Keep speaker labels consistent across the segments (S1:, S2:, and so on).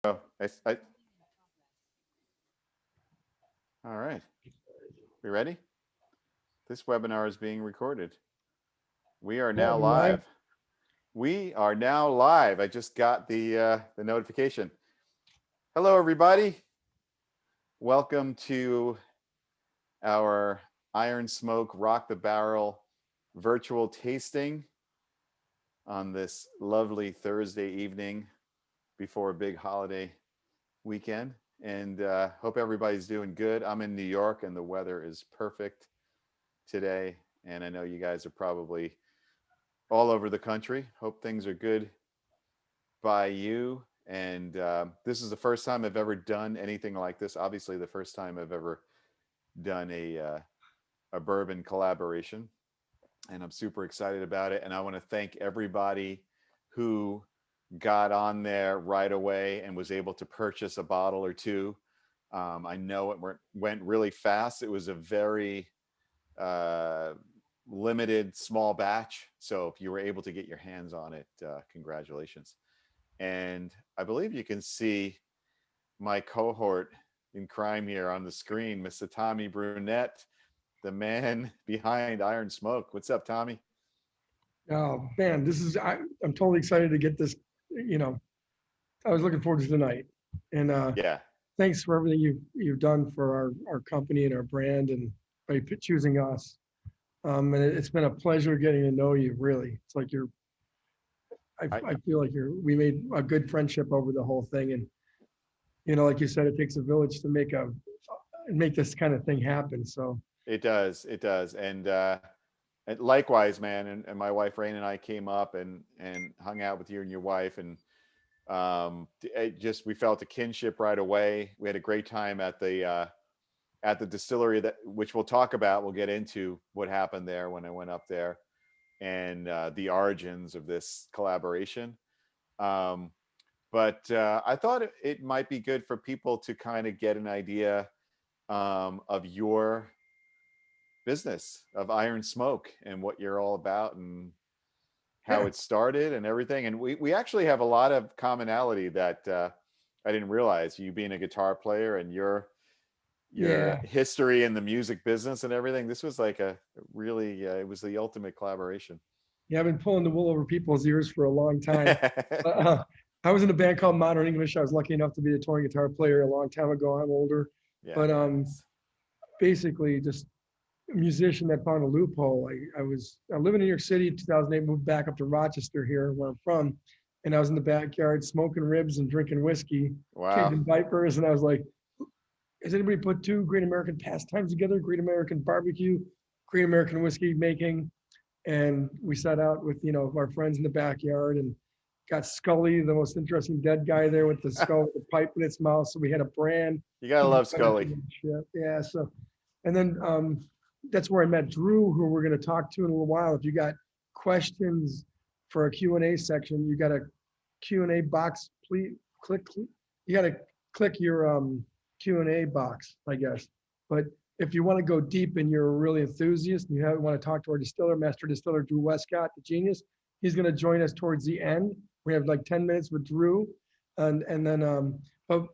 S1: Oh, all right. We ready? This webinar is being recorded. We are
S2: Yeah,
S1: now
S2: we're live.
S1: live. We are now live. I just got the notification. Hello, everybody. Welcome to our Iron Smoke Rock the Barrel virtual tasting on this lovely Thursday evening before a big holiday weekend. And hope everybody's doing good. I'm in New York, and the weather is perfect today, and I know you guys are probably all over the country. Hope things are good by you. And this is the first time I've ever done anything like this. Obviously, the first time I've ever done a bourbon collaboration, and I'm super excited about it. And I want to thank everybody who got on there right away and was able to purchase a bottle or two. I know it went really fast. It was a very uh, limited small batch. So if you were able to get your hands on it, congratulations. And I believe you can see my cohort in crime here on the screen, Mr. Tommy Brunett, the man behind Iron Smoke. What's up, Tommy?
S2: Oh man, I'm totally excited to get this. You know, I was looking forward to tonight, and
S1: Yeah,
S2: thanks for everything you've done for our company and our brand, and by choosing us. And it's been a pleasure getting to know you. Really, it's like
S1: I,
S2: I feel like we made a good friendship over the whole thing, and like you said, it takes a village to make this kind of thing happen. So
S1: it does, it does. And likewise, man. And my wife Rain and I came up and hung out with you and your wife, and it just we felt a kinship right away. We had a great time at the distillery, that which we'll talk about. We'll get into what happened there when I went up there, and the origins of this collaboration. Um, but I thought it might be good for people to kind of get an idea of your business of Iron Smoke and what you're all about and how
S2: yeah,
S1: it started and everything. And we actually have a lot of commonality that I didn't realize. You being a guitar player and your
S2: yeah,
S1: history in the music business and everything. This was like a really it was the ultimate collaboration.
S2: yeah. I've been pulling the wool over people's ears for a long time. I was in a band called Modern English. I was lucky enough to be a touring guitar player a long time ago. I'm older,
S1: Yeah,
S2: but
S1: nice.
S2: basically just a musician that found a loophole. I living in New York City in 2008, moved back up to Rochester here where I'm from, and I was in the backyard smoking ribs and drinking whiskey,
S1: Wow.
S2: changing diapers, and I was like, has anybody put two great American pastimes together? Great American barbecue, great American whiskey making, and we set out with our friends in the backyard and got Scully, the most interesting dead guy there with the skull with the pipe in its mouth. So we had a brand.
S1: You gotta
S2: He
S1: love
S2: decided
S1: Scully.
S2: yeah. So and then that's where I met Drew, who we're going to talk to in a little while. If you got questions for a Q&A section, you got a Q&A box. Please click. You got to click your Q&A box, I guess. But if you want to go deep and you're a really enthusiast and want to talk to our distiller, master distiller Drew Wescott, the genius, he's going to join us towards the end. We have like 10 minutes with Drew, and then but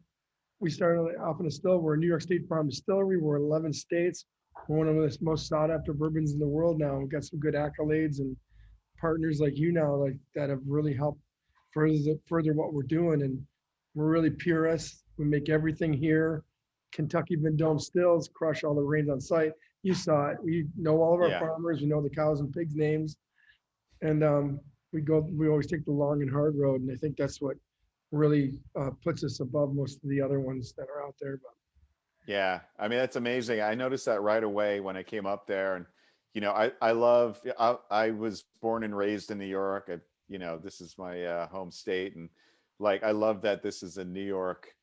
S2: we started off in a still. We're a New York State Farm distillery. We're in 11 states. We're one of the most sought after bourbons in the world now. We've got some good accolades and partners like you now, like that have really helped further what we're doing. And we're really purists. We make everything here. Kentucky Vendome stills, crush all the grains on site. You saw it. We know all of our
S1: Yeah.
S2: farmers. We know the cows and pigs names, and we always take the long and hard road. And I think that's what really puts us above most of the other ones that are out there. But
S1: Yeah, I mean that's amazing. I noticed that right away when I came up there, and I love. I was born and raised in New York. This is my home state, and like I love that this is a New York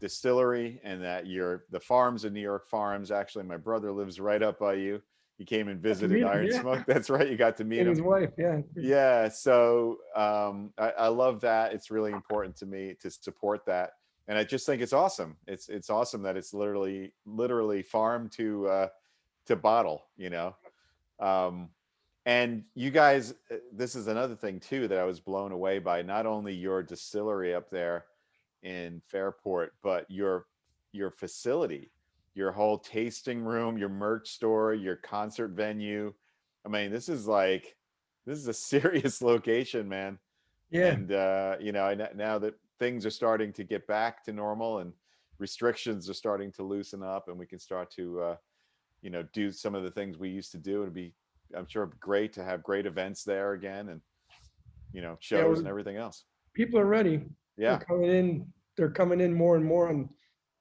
S1: distillery, and that the farms are New York farms. Actually, my brother lives right up by you. He came and
S2: got to
S1: visited
S2: meet him,
S1: Iron
S2: yeah,
S1: Smoke. That's right, you got to meet
S2: and
S1: him.
S2: his wife, yeah.
S1: Yeah, so I love that. It's really important to me to support that, and I just think it's awesome. It's awesome that it's literally farm to bottle. Um, and you guys, this is another thing too that I was blown away by. Not only your distillery up there, in Fairport, but your facility, your whole tasting room, your merch store, your concert venue. I mean, this is a serious location, man.
S2: Yeah.
S1: And now that things are starting to get back to normal and restrictions are starting to loosen up, and we can start to do some of the things we used to do, and be, I'm sure, great to have great events there again, and
S2: Yeah.
S1: shows and everything else.
S2: People are ready. They're
S1: Yeah,
S2: coming in. They're coming in more and more,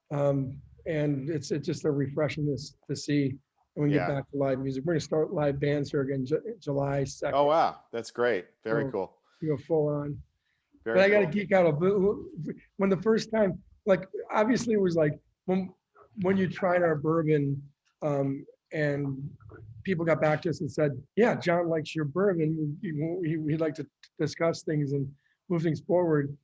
S2: and it's just a refreshing to see when we get
S1: yeah.
S2: back to live music. We're gonna start live bands here again, July
S1: Oh
S2: 2nd.
S1: wow, that's great. Very
S2: So
S1: cool.
S2: full on. But
S1: Very
S2: I got to
S1: cool.
S2: geek out a bit when the first time, like obviously it was like when you tried our bourbon, and people got back to us and said, "Yeah, John likes your bourbon. He'd like to discuss things and move things forward."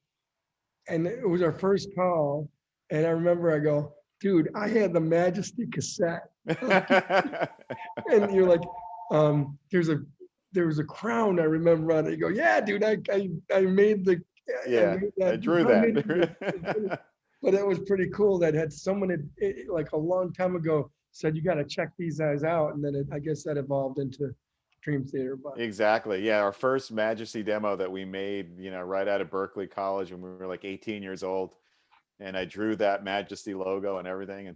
S2: And it was our first call, and I remember I go, "Dude, I had the Majesty cassette," and you're like, "There's a there was a crown I remember on it." You go, "Yeah, dude, I made the I
S1: Yeah,
S2: made
S1: I
S2: that
S1: drew
S2: helmet."
S1: that.
S2: But it was pretty cool that had someone like a long time ago said you got to check these guys out, and then I guess that evolved into Dream Theater. But
S1: Exactly. Yeah, our first Majesty demo that we made, right out of Berkeley College when we were like 18 years old, and I drew that Majesty logo and everything.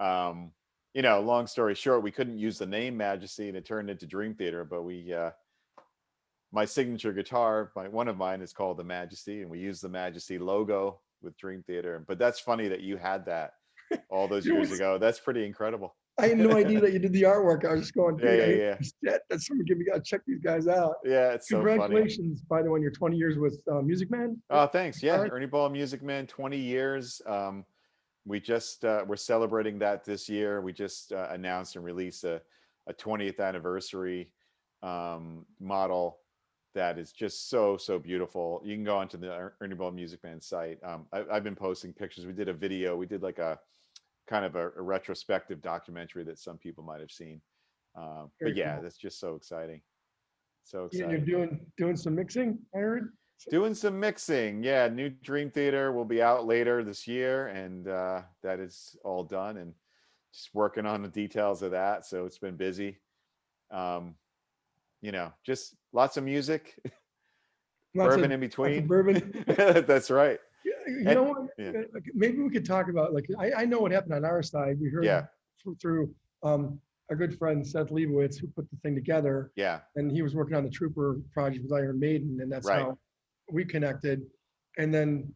S1: And long story short, we couldn't use the name Majesty, and it turned into Dream Theater. But my signature guitar, one of mine, is called the Majesty, and we used the Majesty logo with Dream Theater. But that's funny that you had that all those
S2: it
S1: years
S2: was,
S1: ago. That's pretty incredible.
S2: I had no idea that you did the artwork. I was just going,
S1: Yeah,
S2: dude, I
S1: yeah,
S2: hate
S1: yeah.
S2: this shit. That's someone give me. Got to check these guys out.
S1: Yeah, it's so funny.
S2: Congratulations, by the way, on your 20 years with Music Man.
S1: Oh, thanks. Yeah,
S2: Guitarist?
S1: Ernie Ball Music Man, 20 years. We just we're celebrating that this year. We just announced and released a 20th anniversary model that is just so beautiful. You can go onto the Ernie Ball Music Man site. I've been posting pictures. We did a video. We did like a kind of a retrospective documentary that some people might have seen.
S2: Very
S1: But yeah,
S2: cool.
S1: that's just so exciting. So
S2: And you're
S1: exciting.
S2: doing some mixing, I heard.
S1: Doing some mixing. Yeah, new Dream Theater will be out later this year, and that is all done, and just working on the details of that. So it's been busy. Um, just lots of music, bourbon in
S2: Lots of
S1: between.
S2: bourbon.
S1: That's right.
S2: You
S1: And
S2: know what?
S1: yeah,
S2: Maybe we could talk about, like, I know what happened on our side. We heard
S1: yeah,
S2: through our good friend Seth Leibowitz, who put the thing together,
S1: yeah,
S2: and he was working on the Trooper project with Iron Maiden, and that's
S1: right.
S2: how we connected. And then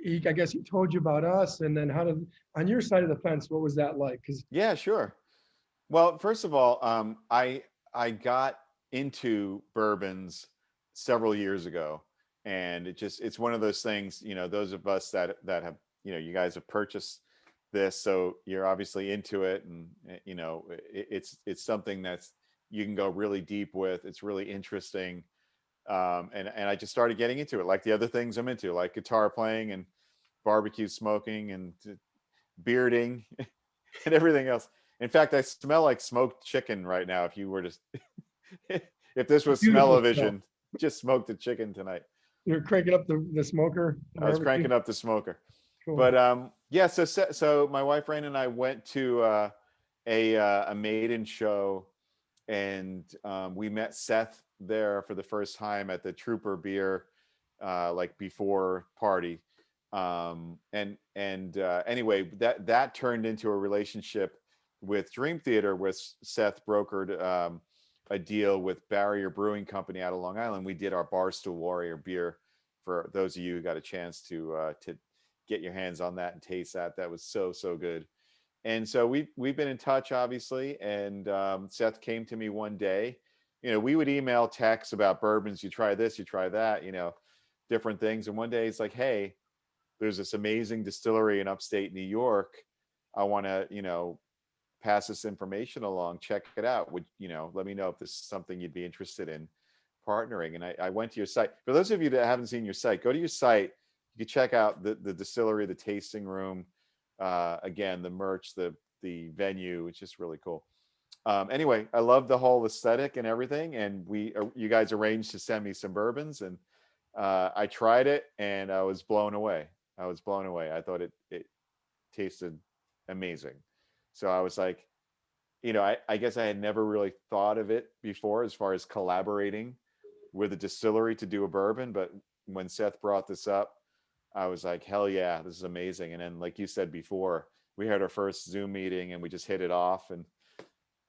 S2: I guess he told you about us, and then how did, on your side of the fence, what was that like? Because
S1: Yeah, sure. Well, first of all, I got into bourbons several years ago, and it's one of those things. Those of us that have, you guys have purchased this, so you're obviously into it, and it's something that's you can go really deep with. It's really interesting, and I just started getting into it, like the other things I'm into, like guitar playing and barbecue smoking and bearding and everything else. In fact, I smell like smoked chicken right now. If you were to, if this was
S2: beautiful smell.
S1: smell-o-vision, just smoked the chicken tonight.
S2: You're cranking up the smoker, the
S1: I was
S2: barbecue.
S1: cranking up the smoker.
S2: Cool.
S1: But yeah, so my wife Rain and I went to a maiden show, and we met Seth there for the first time at the Trooper Beer like before party. And anyway, that turned into a relationship with Dream Theater, where Seth brokered a deal with Barrier Brewing Company out of Long Island. We did our Barstool Warrior beer. For those of you who got a chance to get your hands on that and taste that, that was so good. And so we've been in touch, obviously. And Seth came to me one day. We would email texts about bourbons. You try this, you try that. Different things. And one day it's like, hey, there's this amazing distillery in upstate New York. I want to, pass this information along. Check it out. Would, let me know if this is something you'd be interested in partnering. And I went to your site. For those of you that haven't seen your site, go to your site. You can check out the distillery, the tasting room, again, the merch, the venue. It's just really cool. Anyway, I love the whole aesthetic and everything. And you guys arranged to send me some bourbons, and I tried it and I was blown away. I was blown away. I thought it tasted amazing. So I was like, I guess I had never really thought of it before as far as collaborating with a distillery to do a bourbon. But when Seth brought this up, I was like, hell yeah, this is amazing. And then, like you said before, we had our first Zoom meeting and we just hit it off. And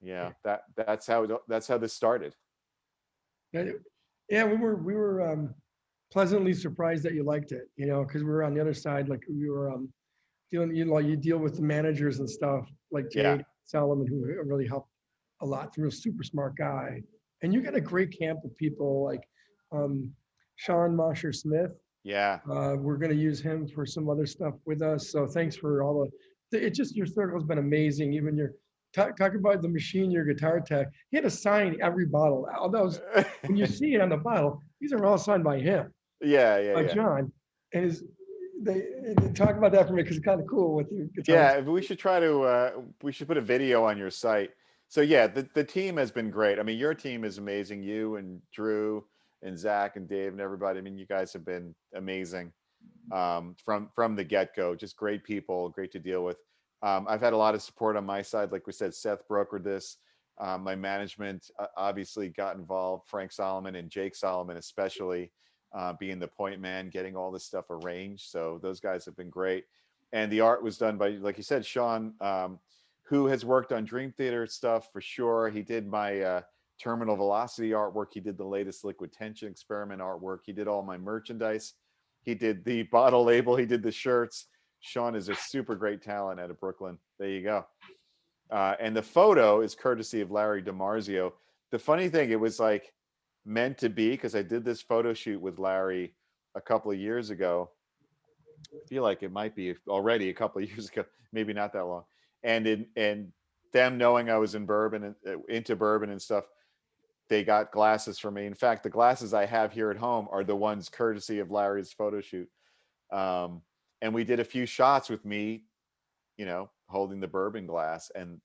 S1: yeah, that's how this started.
S2: Yeah, yeah, we were pleasantly surprised that you liked it, because we were on the other side, like we were dealing, you deal with the managers and stuff, like
S1: Yeah,
S2: Jade Solomon, who really helped a lot. Real super smart guy, and you got a great camp of people like um, Sean Mosher Smith.
S1: yeah,
S2: We're going to use him for some other stuff with us. So thanks for all the. It just your circle's been amazing. Even your talk about the machine, your guitar tech. He had to sign every bottle. All those when you see it on the bottle, these are all signed by him,
S1: yeah, yeah,
S2: by
S1: yeah.
S2: John. And his they talk about that for me because it's kind of cool with your guitar.
S1: Yeah, we should try to we should put a video on your site. So yeah, the team has been great. I mean, your team is amazing. You and Drew and Zach and Dave and everybody. I mean, you guys have been amazing from the get go. Just great people, great to deal with. I've had a lot of support on my side. Like we said, Seth brokered this. My management obviously got involved. Frank Solomon and Jake Solomon, especially being the point man, getting all this stuff arranged. So those guys have been great. And the art was done by, like you said, Sean, who has worked on Dream Theater stuff for sure. He did my terminal velocity artwork. He did the latest liquid tension experiment artwork. He did all my merchandise. He did the bottle label. He did the shirts. Sean is a super great talent out of Brooklyn. There you go. And the photo is courtesy of Larry DiMarzio. The funny thing, it was like meant to be because I did this photo shoot with Larry a couple of years ago. I feel like it might be already a couple of years ago, maybe not that long. And them knowing I was in bourbon and into bourbon and stuff, they got glasses for me. In fact, the glasses I have here at home are the ones courtesy of Larry's photo shoot. Um, and we did a few shots with me, holding the bourbon glass. And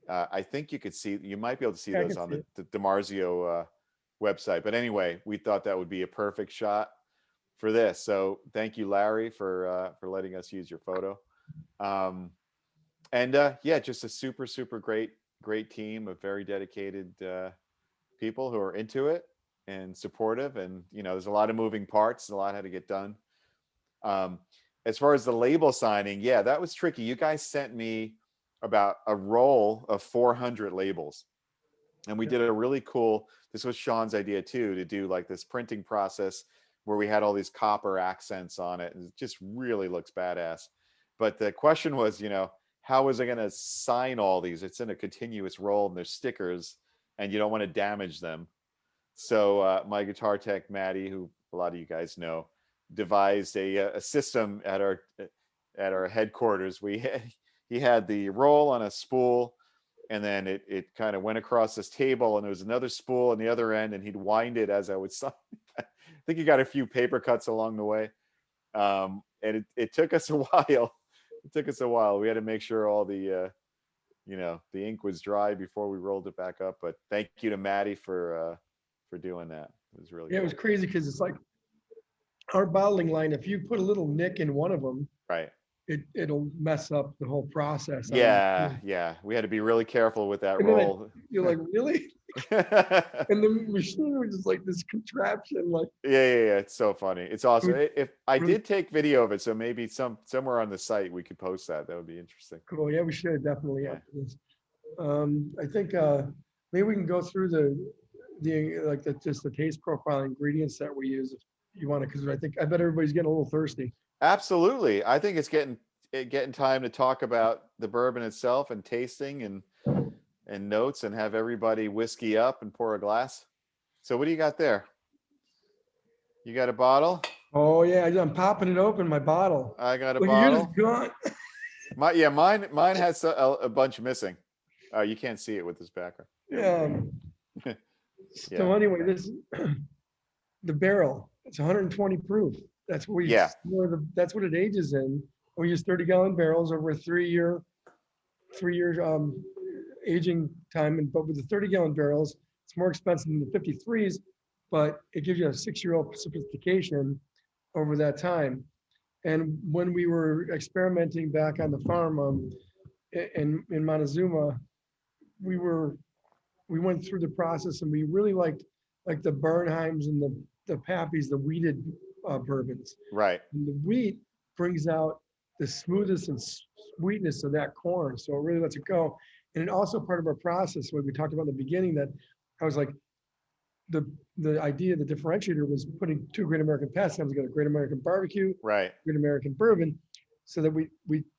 S1: I think you might be able to see
S2: Yeah, I
S1: those
S2: can
S1: on
S2: see it.
S1: the DiMarzio website. But anyway, we thought that would be a perfect shot for this. So thank you, Larry, for letting us use your photo. Um, and yeah, just a super super great team of very dedicated people who are into it and supportive. And there's a lot of moving parts, a lot had to get done. Um, as far as the label signing, yeah, that was tricky. You guys sent me about a roll of 400 labels, and we
S2: Yeah.
S1: did a really cool. This was Sean's idea too, to do like this printing process where we had all these copper accents on it, and it just really looks badass. But the question was, how was I going to sign all these? It's in a continuous roll, and there's stickers, and you don't want to damage them. So my guitar tech, Maddie, who a lot of you guys know, devised a system at our headquarters. He had the roll on a spool, and then it kind of went across this table, and there was another spool on the other end, and he'd wind it as I would sign. I think he got a few paper cuts along the way, and it took us a while. It took us a while. We had to make sure all the ink was dry before we rolled it back up. But thank you to Maddie for doing that. It was really
S2: Yeah, it was
S1: cool.
S2: crazy because it's like our bottling line. If you put a little nick in one of them,
S1: Right.
S2: it'll mess up the whole process.
S1: Yeah, yeah. We had to be really careful with that
S2: And then
S1: roll.
S2: you're like, really?
S1: Yeah,
S2: And the machine was just like this contraption, like
S1: yeah. It's so funny. It's awesome.
S2: really,
S1: If I
S2: really
S1: did take video of it, so maybe somewhere on the site we could post that. That would be interesting.
S2: cool. Yeah, we should definitely
S1: Yeah.
S2: after this. I think maybe we can go through the like just the taste profile ingredients that we use if you want to, because I bet everybody's getting a little thirsty.
S1: Absolutely. I think it's getting time to talk about the bourbon itself and tasting and notes and have everybody whiskey up and pour a glass. So what do you got there? You got a bottle?
S2: Oh yeah, I'm popping it open, my bottle.
S1: I got a
S2: Look, yours is
S1: bottle.
S2: gone.
S1: Mine has a bunch missing. You can't see it with this background.
S2: Yeah.
S1: Yeah.
S2: So anyway, this the barrel. It's 120 proof. That's what
S1: Yeah.
S2: that's what it ages in. We use 30-gallon barrels over a 3-year aging time, but with the 30-gallon barrels, it's more expensive than the 53s, but it gives you a 6-year-old sophistication over that time. And when we were experimenting back on the farm in Montezuma, we were we went through the process and we really liked like the Bernheims and the Pappies, the wheated bourbons.
S1: Right.
S2: And the wheat brings out the smoothness and sweetness of that corn, so it really lets it go. And it also part of our process, what we talked about in the beginning, that I was like, the idea, the differentiator was putting two Great American pastimes together, Great American Barbecue,
S1: Right.
S2: Great American Bourbon, so that we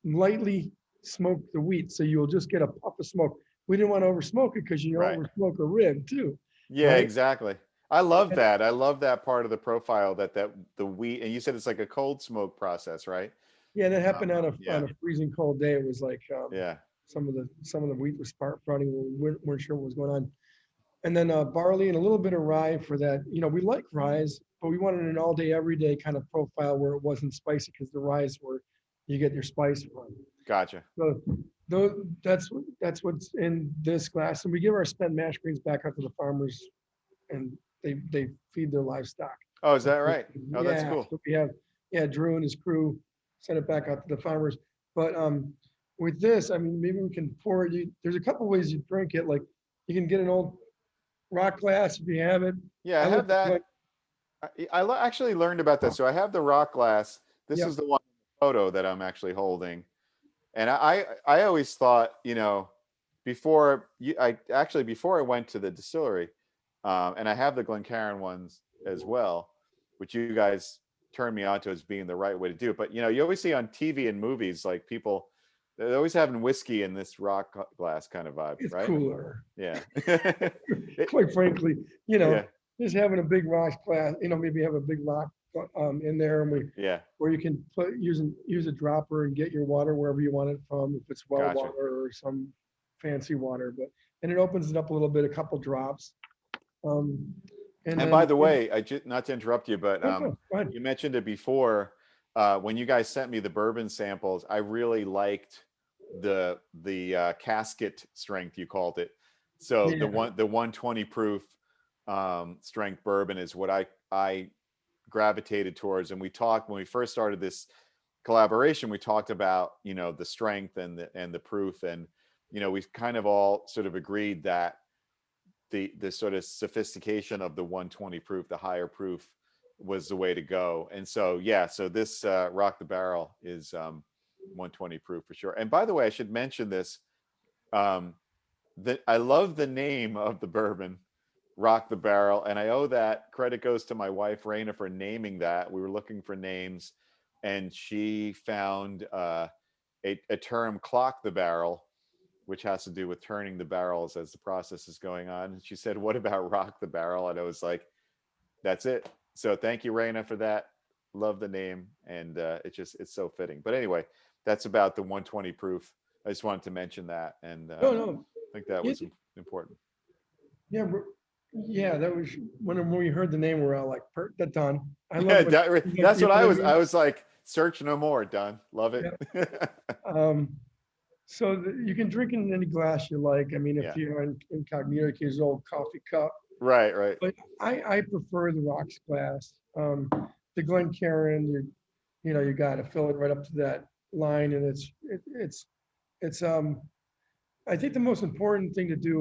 S2: lightly smoke the wheat, so you'll just get a puff of smoke. We didn't want to over smoke it because you
S1: Right.
S2: over smoke a rib too,
S1: Yeah,
S2: right?
S1: exactly. I love that. I love that part of the profile that the wheat, and you said it's like a cold smoke process, right?
S2: Yeah, that happened
S1: Yeah.
S2: on a freezing cold day. It was like
S1: Yeah.
S2: some of the wheat was sprouting. We weren't sure what was going on. And then barley and a little bit of rye for that. You know, we like rye, but we wanted an all day, every day kind of profile where it wasn't spicy because the rye is where you get your spice from.
S1: Gotcha.
S2: So that's what's in this glass. And we give our spent mash greens back out to the farmers and they feed their livestock.
S1: Oh, is that right? Oh, that's
S2: Yeah,
S1: cool.
S2: so we have, yeah, Drew and his crew send it back out to the farmers. But with this, I mean, maybe we can pour it. There's a couple ways you drink it. Like you can get an old rock glass if you have it.
S1: Yeah, I
S2: I
S1: have
S2: look
S1: that.
S2: like,
S1: Actually learned about this. So I have the rock glass. This
S2: yep,
S1: is the one photo that I'm actually holding. And I always thought, before I went to the distillery, and I have the Glencairn ones as well, which you guys turned me on to as being the right way to do it. But you always see on TV and movies like people they're always having whiskey in this rock glass kind of vibe,
S2: it's
S1: right?
S2: cooler.
S1: Yeah.
S2: Quite frankly,
S1: Yeah.
S2: just having a big rock glass, maybe have a big rock in there, and
S1: Yeah.
S2: where you can use a dropper and get your water wherever you want it from, if it's well
S1: Gotcha.
S2: water or some fancy water, and it opens it up a little bit, a couple drops. Um, and
S1: And
S2: then,
S1: by the way, not to interrupt you, but
S2: go ahead.
S1: you mentioned it before. When you guys sent me the bourbon samples, I really liked the casket strength you called it. So
S2: Yeah,
S1: the 120 proof strength bourbon is what I gravitated towards. And we talked when we first started this collaboration. We talked about the strength and the proof, and we kind of all sort of agreed that the sort of sophistication of the 120 proof, the higher proof, was the way to go. And so yeah, so this Rock the Barrel is 120 proof for sure. And by the way, I should mention this. That I love the name of the bourbon, Rock the Barrel, and I owe that credit goes to my wife Raina for naming that. We were looking for names, and she found a term, clock the barrel, which has to do with turning the barrels as the process is going on. And she said, "What about rock the barrel?" And I was like, "That's it." So thank you, Raina, for that. Love the name, and it's so fitting. But anyway, that's about the 120 proof. I just wanted to mention that, and
S2: no,
S1: I think that
S2: yeah,
S1: was important.
S2: yeah, yeah. That was when we heard the name, we're all like, "That's done." I love
S1: Yeah,
S2: when,
S1: that's
S2: you
S1: what
S2: know
S1: I
S2: what I
S1: was.
S2: mean?
S1: I was like, search no more. Done. Love it.
S2: Yeah. So you can drink in any glass you like. I mean, if
S1: Yeah.
S2: you're incognito, you can use an old coffee cup.
S1: Right. Right.
S2: But I prefer the rocks glass. The Glencairn, you got to fill it right up to that line, and it's I think the most important thing to do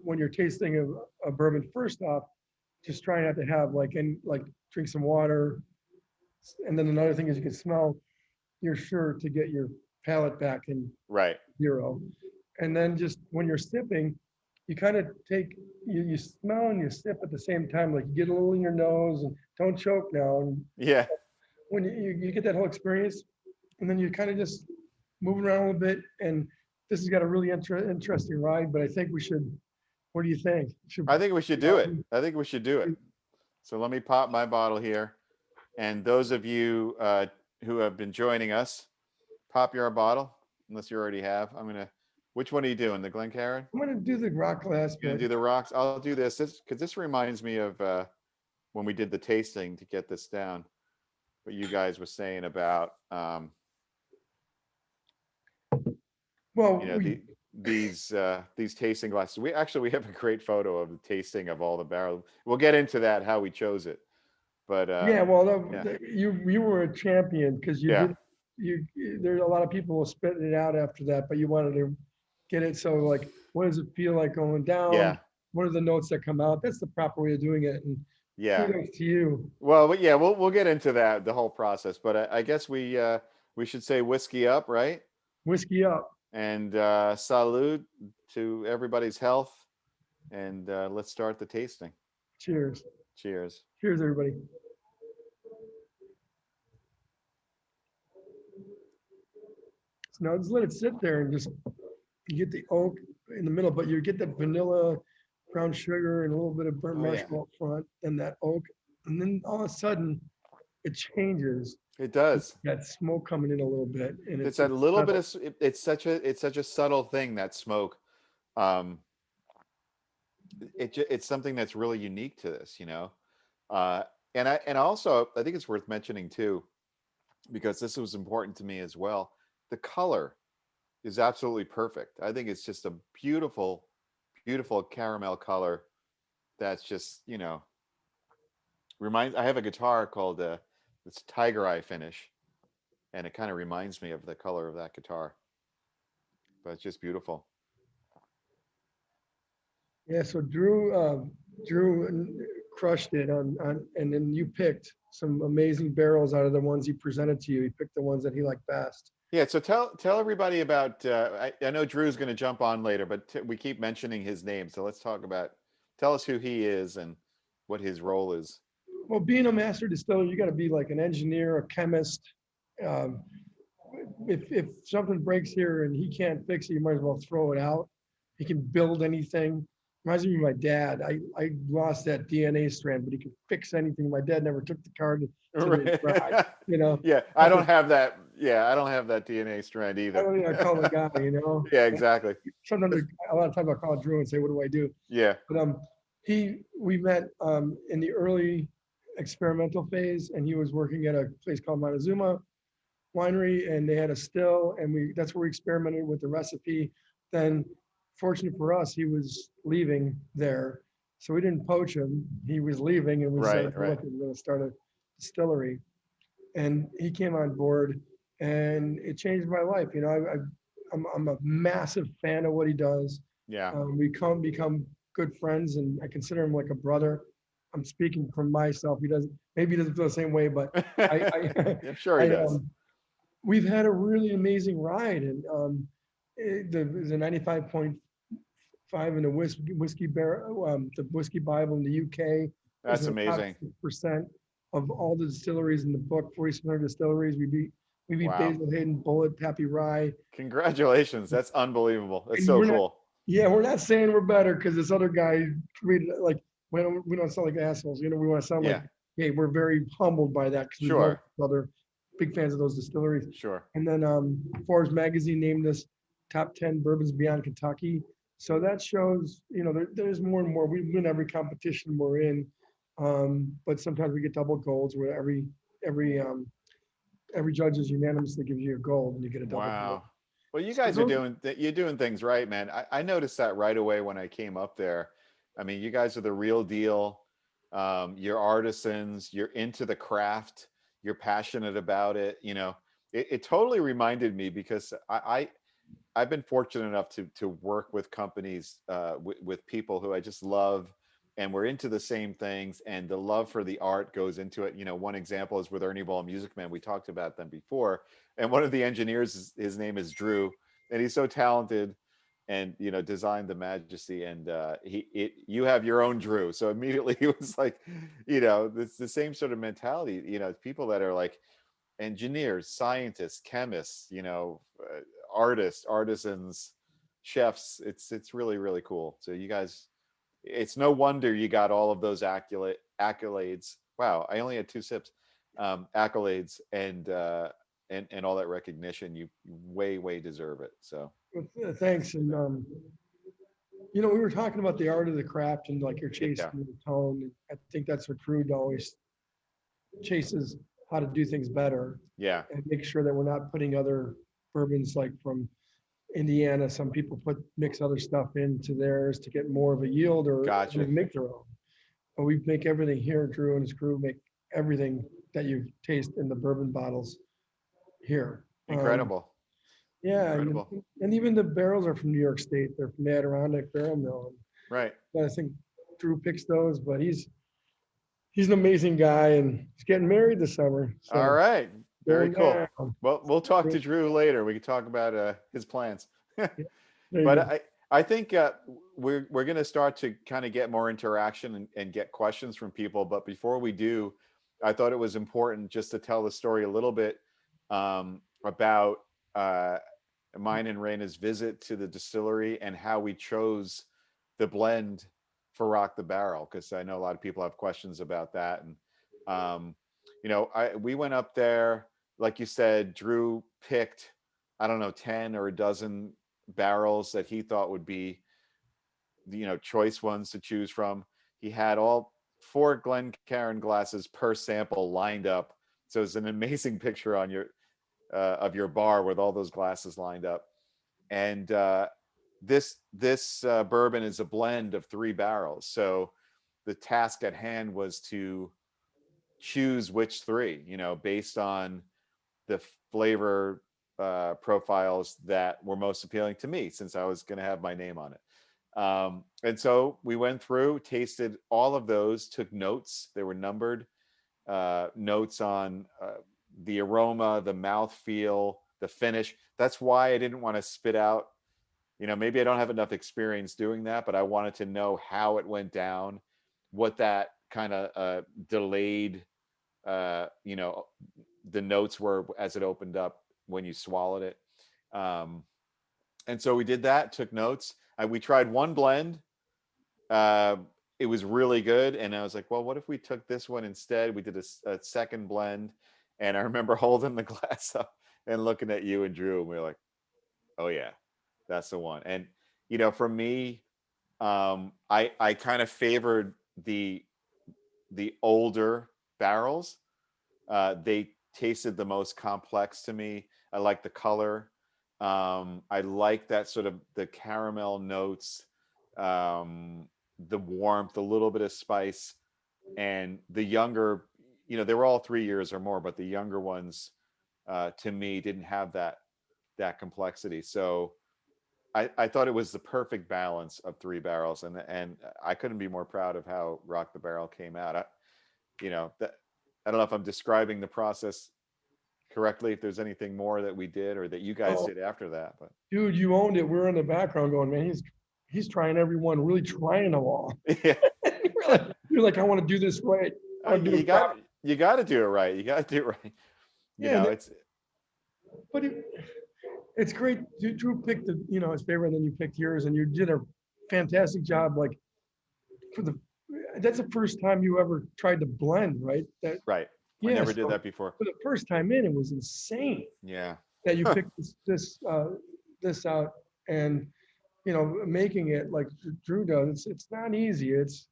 S2: when you're tasting a bourbon, first off, just try not to have like drink some water, and then another thing is you can smell. You're sure to get your palate back in
S1: Right.
S2: zero, and then just when you're sipping, you kind of you smell and you sip at the same time, like you get a little in your nose and don't choke now. And
S1: Yeah.
S2: when you get that whole experience, and then you kind of just moving around a little bit. And this has got a really interesting ride, but I think we should. What do you think?
S1: I think we should do it. I think we should do it. So let me pop my bottle here, and those of you who have been joining us, pop your bottle. Unless you already have, I'm gonna. Which one are you doing? The Glencairn?
S2: I'm gonna do the rock glass,
S1: You're gonna
S2: but
S1: do the rocks. I'll do this because this reminds me of when we did the tasting to get this down. What you guys were saying about
S2: well,
S1: these tasting glasses. We have a great photo of the tasting of all the barrels. We'll get into that, how we chose it. But
S2: Yeah, well,
S1: yeah,
S2: you were a champion because you
S1: yeah,
S2: did, there's a lot of people will spit it out after that, but you wanted to get it. So like, what does it feel like going down?
S1: yeah,
S2: What are the notes that come out? That's the proper way of doing it. And
S1: yeah.
S2: kudos to you.
S1: Well, but yeah, we'll get into that, the whole process. But I guess we should say whiskey up, right?
S2: Whiskey up.
S1: And salud to everybody's health. And let's start the tasting.
S2: Cheers.
S1: Cheers.
S2: Cheers, everybody. So now just let it sit there and just you get the oak in the middle, but you get the vanilla, brown sugar, and a little bit of burnt
S1: Oh yeah,
S2: marshmallow up front, and that oak, and then all of a sudden it changes.
S1: it does.
S2: That smoke coming in a little bit, and
S1: It's
S2: it's
S1: a
S2: it's
S1: little bit
S2: subtle.
S1: of it's such a subtle thing, that smoke. Um, it's something that's really unique to this, you know. Uh, and also I think it's worth mentioning too, because this was important to me as well. The color is absolutely perfect. I think it's just a beautiful, beautiful caramel color. That's just, you know, reminds. I have a guitar called it's Tiger Eye finish, and it kind of reminds me of the color of that guitar. But it's just beautiful.
S2: Yeah, so Drew crushed it on, and then you picked some amazing barrels out of the ones he presented to you. He picked the ones that he liked best.
S1: Yeah. So tell everybody about. I know Drew's going to jump on later, but we keep mentioning his name. So let's talk about. Tell us who he is and what his role is.
S2: Well, being a master distiller, you got to be like an engineer, a chemist. Um, if something breaks here and he can't fix it, you might as well throw it out. He can build anything. Reminds me of my dad. I lost that DNA strand, but he could fix anything. My dad never took the car to the garage, you know.
S1: Yeah, I don't have that. Yeah, I don't have that DNA strand
S2: I
S1: either.
S2: don't think I call the guy, you know.
S1: Yeah, exactly.
S2: Sometimes, a lot of times I'll call Drew and say, "What do I do?"
S1: Yeah.
S2: But we met in the early experimental phase, and he was working at a place called Montezuma Winery, and they had a still, and that's where we experimented with the recipe. Then, fortunate for us, he was leaving there, so we didn't poach him. He was leaving, and we
S1: Right,
S2: said,
S1: right.
S2: "Look, we're going to start a distillery." And he came on board, and it changed my life. You know, I'm a massive fan of what he does.
S1: Yeah.
S2: We become good friends, and I consider him like a brother. I'm speaking from myself. Maybe he doesn't feel the same way, but I,
S1: I'm sure he
S2: I,
S1: does.
S2: we've had a really amazing ride, and the 95.5 in the whiskey barrel, the whiskey Bible in the UK is
S1: That's
S2: in the top
S1: amazing.
S2: 6% of all the distilleries in the book. 4,700 distilleries. We beat
S1: Wow.
S2: Basil Hayden, Bullet, Pappy Rye,
S1: Congratulations. That's unbelievable. That's
S2: and
S1: so
S2: we're not.
S1: cool.
S2: Yeah, we're not saying we're better because this other guy treated like we don't sound like assholes. You know, we want to sound like,
S1: Yeah,
S2: hey, we're very humbled by that because we love
S1: sure.
S2: other big fans of those distilleries.
S1: Sure.
S2: And then Forbes magazine named us top 10 bourbons beyond Kentucky. So that shows, you know, there's more and more. We win every competition we're in, but sometimes we get double golds where every judge is unanimously gives you a gold and you get a double gold.
S1: Wow. Well, you
S2: So
S1: guys are
S2: those,
S1: you're doing things right, man. I noticed that right away when I came up there. I mean, you guys are the real deal. You're artisans. You're into the craft. You're passionate about it. You know, it totally reminded me because I've been fortunate enough to work with companies with people who I just love, and we're into the same things, and the love for the art goes into it. You know, one example is with Ernie Ball Music Man. We talked about them before, and one of the engineers, his name is Drew, and he's so talented, and you know, designed the Majesty, and you have your own Drew. So immediately he was like, you know, it's the same sort of mentality. You know, people that are like engineers, scientists, chemists, you know, artists, artisans, chefs. It's really really cool. So you guys, it's no wonder you got all of those accolades. Wow, I only had two sips. Accolades and all that recognition. You way deserve it. So
S2: thanks. And you know, we were talking about the art of the craft and like you're chasing
S1: yeah,
S2: the tone. I think that's what Crude always chases, how to do things better
S1: yeah,
S2: and make sure that we're not putting other bourbons like from Indiana. Some people mix other stuff into theirs to get more of a yield or
S1: gotcha.
S2: make their own. But we make everything here. Drew and his crew make everything that you've tasted in the bourbon bottles here.
S1: Incredible.
S2: Yeah,
S1: Incredible.
S2: and even the barrels are from New York State. They're from the Adirondack Barrel Mill.
S1: Right.
S2: And I think Drew picks those, but he's an amazing guy, and he's getting married this summer.
S1: All
S2: So
S1: right. Very
S2: going
S1: cool.
S2: down.
S1: Well, we'll talk to Drew later. We can talk about his plans.
S2: There you
S1: But
S2: go.
S1: I think we're going to start to kind of get more interaction and get questions from people. But before we do, I thought it was important just to tell the story a little bit about mine and Raina's visit to the distillery and how we chose the blend for Rock the Barrel, because I know a lot of people have questions about that. And we went up there, like you said, Drew picked, I don't know, 10 or a dozen barrels that he thought would be choice ones to choose from. He had all 4 Glencairn glasses per sample lined up, so it's an amazing picture on your of your bar with all those glasses lined up. And this bourbon is a blend of 3 barrels, so the task at hand was to choose which 3, based on the flavor profiles that were most appealing to me, since I was going to have my name on it. And so we went through, tasted all of those, took notes. They were numbered, notes on the aroma, the mouthfeel, the finish. That's why I didn't want to spit out, maybe I don't have enough experience doing that, but I wanted to know how it went down, what that kind of delayed, the notes were as it opened up when you swallowed it. And so we did that, took notes. We tried one blend. It was really good. And I was like, well, what if we took this one instead? We did a second blend. And I remember holding the glass up and looking at you and Drew, and we were like, oh yeah, that's the one. And, for me, I kind of favored the older barrels. They tasted the most complex to me. I like the color. I like that sort of the caramel notes, the warmth, a little bit of spice, and the younger, they were all 3 years or more, but the younger ones, to me, didn't have that complexity. So I thought it was the perfect balance of 3 barrels, and I couldn't be more proud of how Rock the Barrel came out. I don't know if I'm describing the process correctly, if there's anything more that we did or that you guys
S2: Oh,
S1: did after that. But
S2: dude, you owned it. We're in the background going, man, he's trying everyone, really trying them all.
S1: yeah,
S2: You're like, I want to do this right. I want to do
S1: you
S2: it proper.
S1: got to do it right. You got to do it right.
S2: Yeah,
S1: It's
S2: but it's great. Drew picked his favorite, and then you picked yours, and you did a fantastic job. Like that's the first time you ever tried to blend, right?
S1: right. I
S2: Yeah.
S1: never did
S2: So
S1: that before.
S2: for the first time in, it was insane
S1: Yeah.
S2: that you picked this out, and making it like Drew does. It's not easy. It's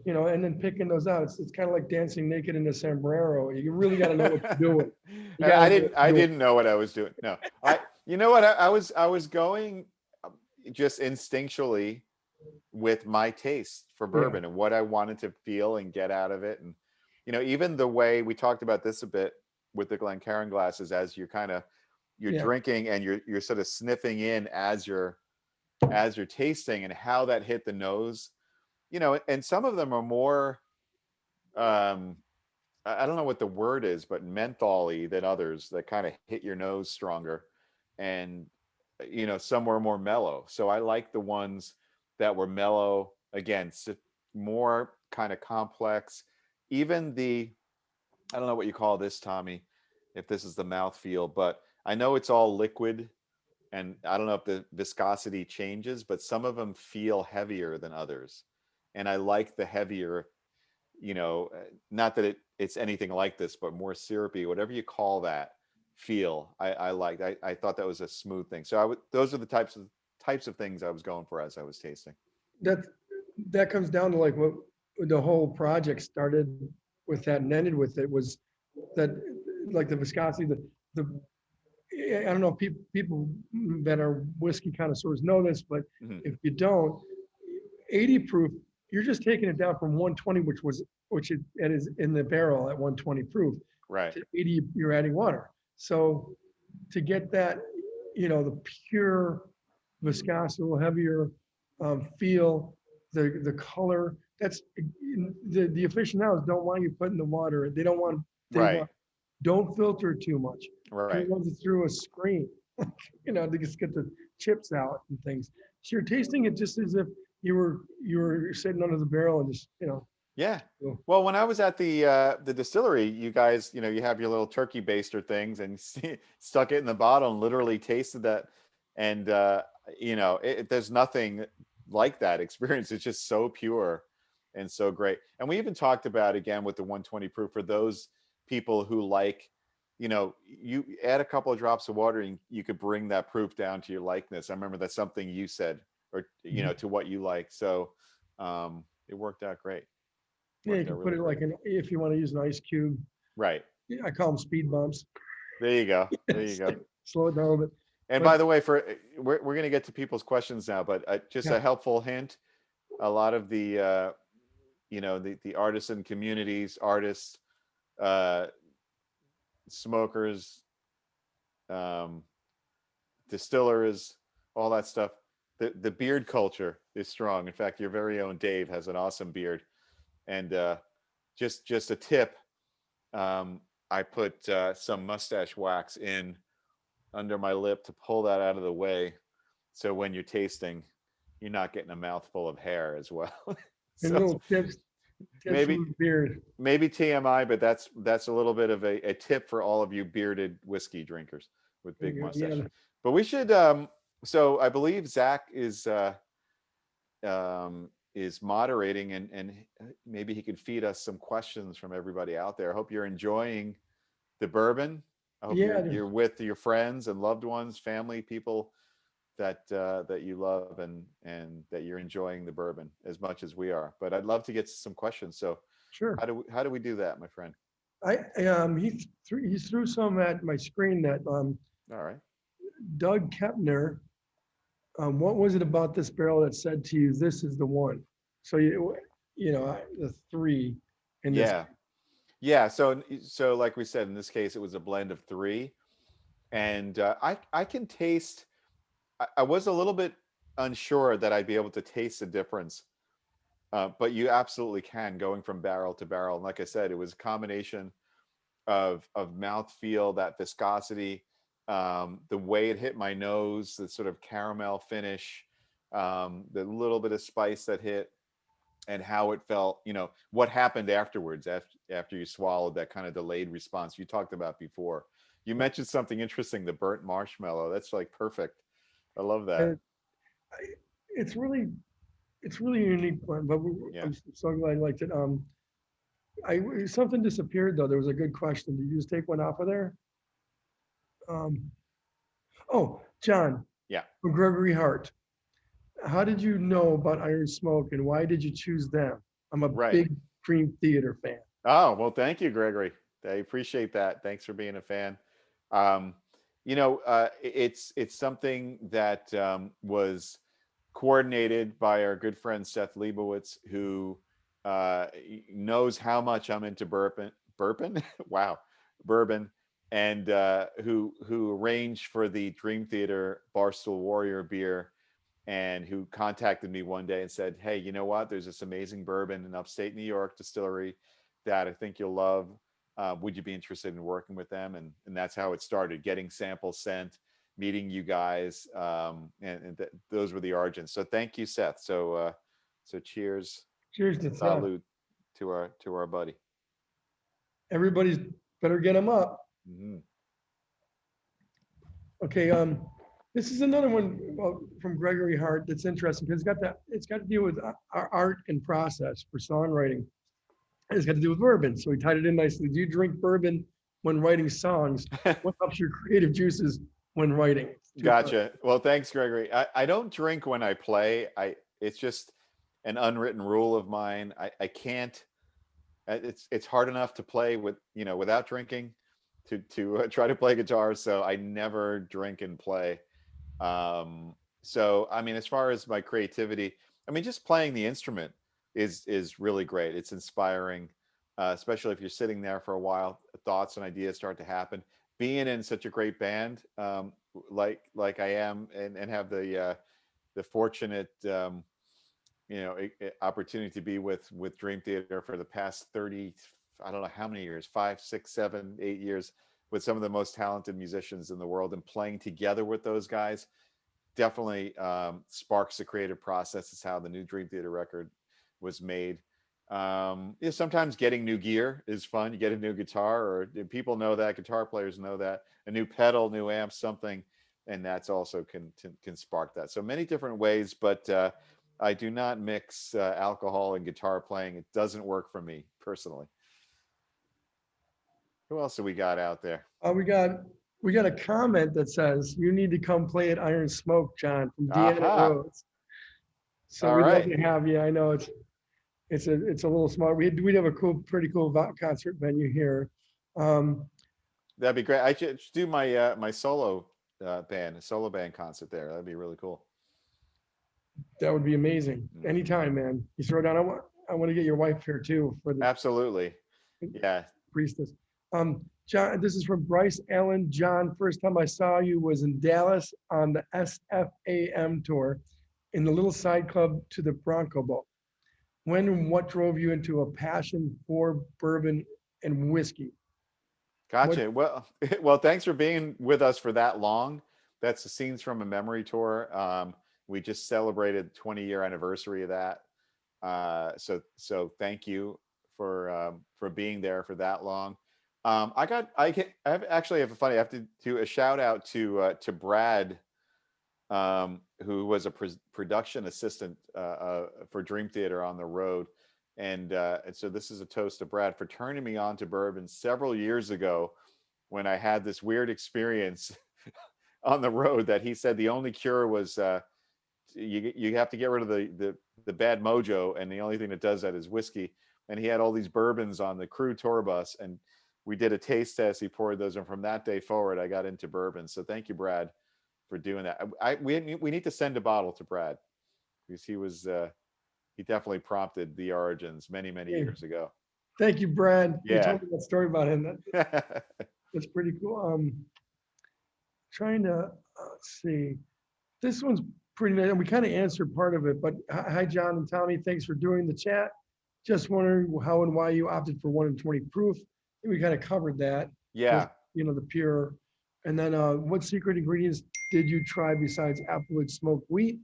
S2: and then picking those out. It's kind of like dancing naked in a sombrero. You really got to know what you're doing. You
S1: I
S2: gotta know
S1: didn't
S2: what you're doing.
S1: know what I was doing. No, you know what, I was going just instinctually with my taste for
S2: Yeah.
S1: bourbon and what I wanted to feel and get out of it. And, even the way we talked about this a bit with the Glencairn glasses, as you're
S2: Yeah.
S1: drinking and you're sort of sniffing in as you're tasting, and how that hit the nose, and some of them are more, I don't know what the word is, but mentholy than others that kind of hit your nose stronger. And, some were more mellow. So I like the ones that were mellow, again, more kind of complex. Even I don't know what you call this, Tommy, if this is the mouthfeel, but I know it's all liquid, and I don't know if the viscosity changes, but some of them feel heavier than others. And I like the heavier, not that it's anything like this, but more syrupy, whatever you call that feel. I liked. I thought that was a smooth thing. So those are the types of things I was going for as I was tasting.
S2: that that comes down to like what the whole project started with that and ended with it was that like the viscosity, the I don't know if people that are whiskey connoisseurs know this, but
S1: Mhm.
S2: if you don't, 80 proof, you're just taking it down from 120, which was it is in the barrel at 120 proof.
S1: Right.
S2: To 80, you're adding water. So to get that, the pure viscosity, a little heavier feel, the color, that's the aficionados don't want you putting the water. They
S1: Right.
S2: want, don't filter too much.
S1: Right.
S2: It runs through a screen, to just get the chips out and things. So you're tasting it just as if you were sitting under the barrel and just,
S1: Yeah.
S2: so,
S1: Well, when I was at the distillery, you guys, you have your little turkey baster things and stuck it in the bottle and literally tasted that. And there's nothing like that experience. It's just so pure and so great. And we even talked about again with the 120 proof for those people who like, you add a couple of drops of water and you could bring that proof down to your likeness. I remember that's something you said, or to what you like. So it worked out great.
S2: yeah, you
S1: Worked
S2: can
S1: out
S2: put
S1: really
S2: it
S1: great.
S2: like if you want to use an ice cube.
S1: Right.
S2: Yeah, I call them speed bumps.
S1: There you go. There you go.
S2: Slow it down a little bit.
S1: And
S2: But
S1: by the way, we're going to get to people's questions now, but just
S2: yeah,
S1: a helpful hint. A lot of the artisan communities, artists, uh, smokers, um, distillers, all that stuff. The beard culture is strong. In fact, your very own Dave has an awesome beard. And just a tip, I put some mustache wax in under my lip to pull that out of the way. So when you're tasting, you're not getting a mouthful of hair as well.
S2: and
S1: So
S2: little tips
S1: maybe
S2: from the beard.
S1: TMI, but that's a little bit of a tip for all of you bearded whiskey drinkers with
S2: There
S1: big
S2: you go.
S1: mustaches.
S2: Yeah,
S1: But we should. So I believe Zach is moderating, and maybe he could feed us some questions from everybody out there. I hope you're enjoying the bourbon. I hope
S2: yeah.
S1: you're with your friends and loved ones, family, people that you love, and that you're enjoying the bourbon as much as we are. But I'd love to get some questions. So
S2: Sure.
S1: how do we do that, my friend?
S2: He threw some at my screen that
S1: All right.
S2: Doug Kepner. What was it about this barrel that said to you, this is the one? So the three in this.
S1: Yeah. Yeah. So like we said, in this case, it was a blend of three, and I can taste. I was a little bit unsure that I'd be able to taste the difference, but you absolutely can, going from barrel to barrel. And like I said, it was a combination of mouthfeel, that viscosity, the way it hit my nose, the sort of caramel finish, the little bit of spice that hit, and how it felt. What happened afterwards after you swallowed, that kind of delayed response you talked about before. You mentioned something interesting, the burnt marshmallow. That's like perfect. I love that.
S2: And it's really a unique one, but
S1: Yeah.
S2: I'm so glad I liked it. Something disappeared though. There was a good question. Did you just take one off of there? Um, oh, John
S1: Yeah.
S2: from Gregory Hart. How did you know about Iron Smoke and why did you choose them? I'm a
S1: Right.
S2: big Dream Theater fan.
S1: Oh, well, thank you, Gregory. I appreciate that. Thanks for being a fan. Um, it's something that was coordinated by our good friend Seth Leibowitz, who knows how much I'm into bourbon, wow, bourbon, and who arranged for the Dream Theater Barstool Warrior beer, and who contacted me one day and said, "Hey, you know what? There's this amazing bourbon in upstate New York distillery that I think you'll love. Would you be interested in working with them?" And that's how it started, getting samples sent, meeting you guys, and those were the origins. So thank you, Seth. So cheers,
S2: Cheers to Seth.
S1: salute to our buddy.
S2: Everybody's better get them up.
S1: Mhm.
S2: Okay, this is another one from Gregory Hart that's interesting because it's got to deal with our art and process for songwriting. And it's got to do with bourbon. So he tied it in nicely. Do you drink bourbon when writing songs? What helps your creative juices when writing?
S1: Gotcha. Well, thanks, Gregory. I don't drink when I play. It's just an unwritten rule of mine. I can't. It's hard enough to play without drinking, to try to play guitar. So I never drink and play. So I mean, as far as my creativity, I mean, just playing the instrument is really great. It's inspiring. especially if you're sitting there for a while, thoughts and ideas start to happen. Being in such a great band, like I am, and have the fortunate opportunity to be with Dream Theater for the past 30, I don't know how many years, 5, 6, 7, 8 years, with some of the most talented musicians in the world, and playing together with those guys definitely sparks the creative process. Is how the new Dream Theater record was made. Yeah, sometimes getting new gear is fun. You get a new guitar, or people know that, guitar players know that, a new pedal, new amp, something, and that's also can spark that. So many different ways, but I do not mix alcohol and guitar playing. It doesn't work for me personally. Who else do we got out there?
S2: We got a comment that says you need to come play at Iron Smoke, John, from Deanna
S1: Aha.
S2: Rose. So
S1: All
S2: we'd love
S1: right.
S2: to have you. I know it's a little small. We'd have a pretty cool concert venue here. Um,
S1: That'd be great. I should do my my solo band, a solo band concert there. That'd be really cool.
S2: that would be amazing.
S1: Mm.
S2: Anytime, man. You throw down. I want to get your wife here too for the
S1: Absolutely. Yeah.
S2: priestess. John, this is from Bryce Allen. John, first time I saw you was in Dallas on the SFAM tour in the little side club to the Bronco Bowl. When and what drove you into a passion for bourbon and whiskey?
S1: Gotcha. Well, well, thanks for being with us for that long. That's the Scenes from a Memory tour. We just celebrated 20-year anniversary of that. So thank you for being there for that long. I have a funny. I have to do a shout out to Brad, who was a production assistant for Dream Theater on the road. And so this is a toast to Brad for turning me on to bourbon several years ago when I had this weird experience on the road that he said the only cure was you have to get rid of the bad mojo, and the only thing that does that is whiskey. And he had all these bourbons on the crew tour bus, and we did a taste test. He poured those, and from that day forward, I got into bourbon. So thank you, Brad, for doing that. We need to send a bottle to Brad because he definitely prompted the origins many
S2: Hey,
S1: years ago.
S2: thank you, Brad. You
S1: Yeah.
S2: told me that story about him. That's pretty cool. Trying to see. This one's pretty nice, and we kind of answered part of it. But hi, John and Tommy. Thanks for doing the chat. Just wondering how and why you opted for 1 in 20 proof. We kind of covered that.
S1: Yeah.
S2: The pure. And then what secret ingredients did you try besides Applewood smoked wheat?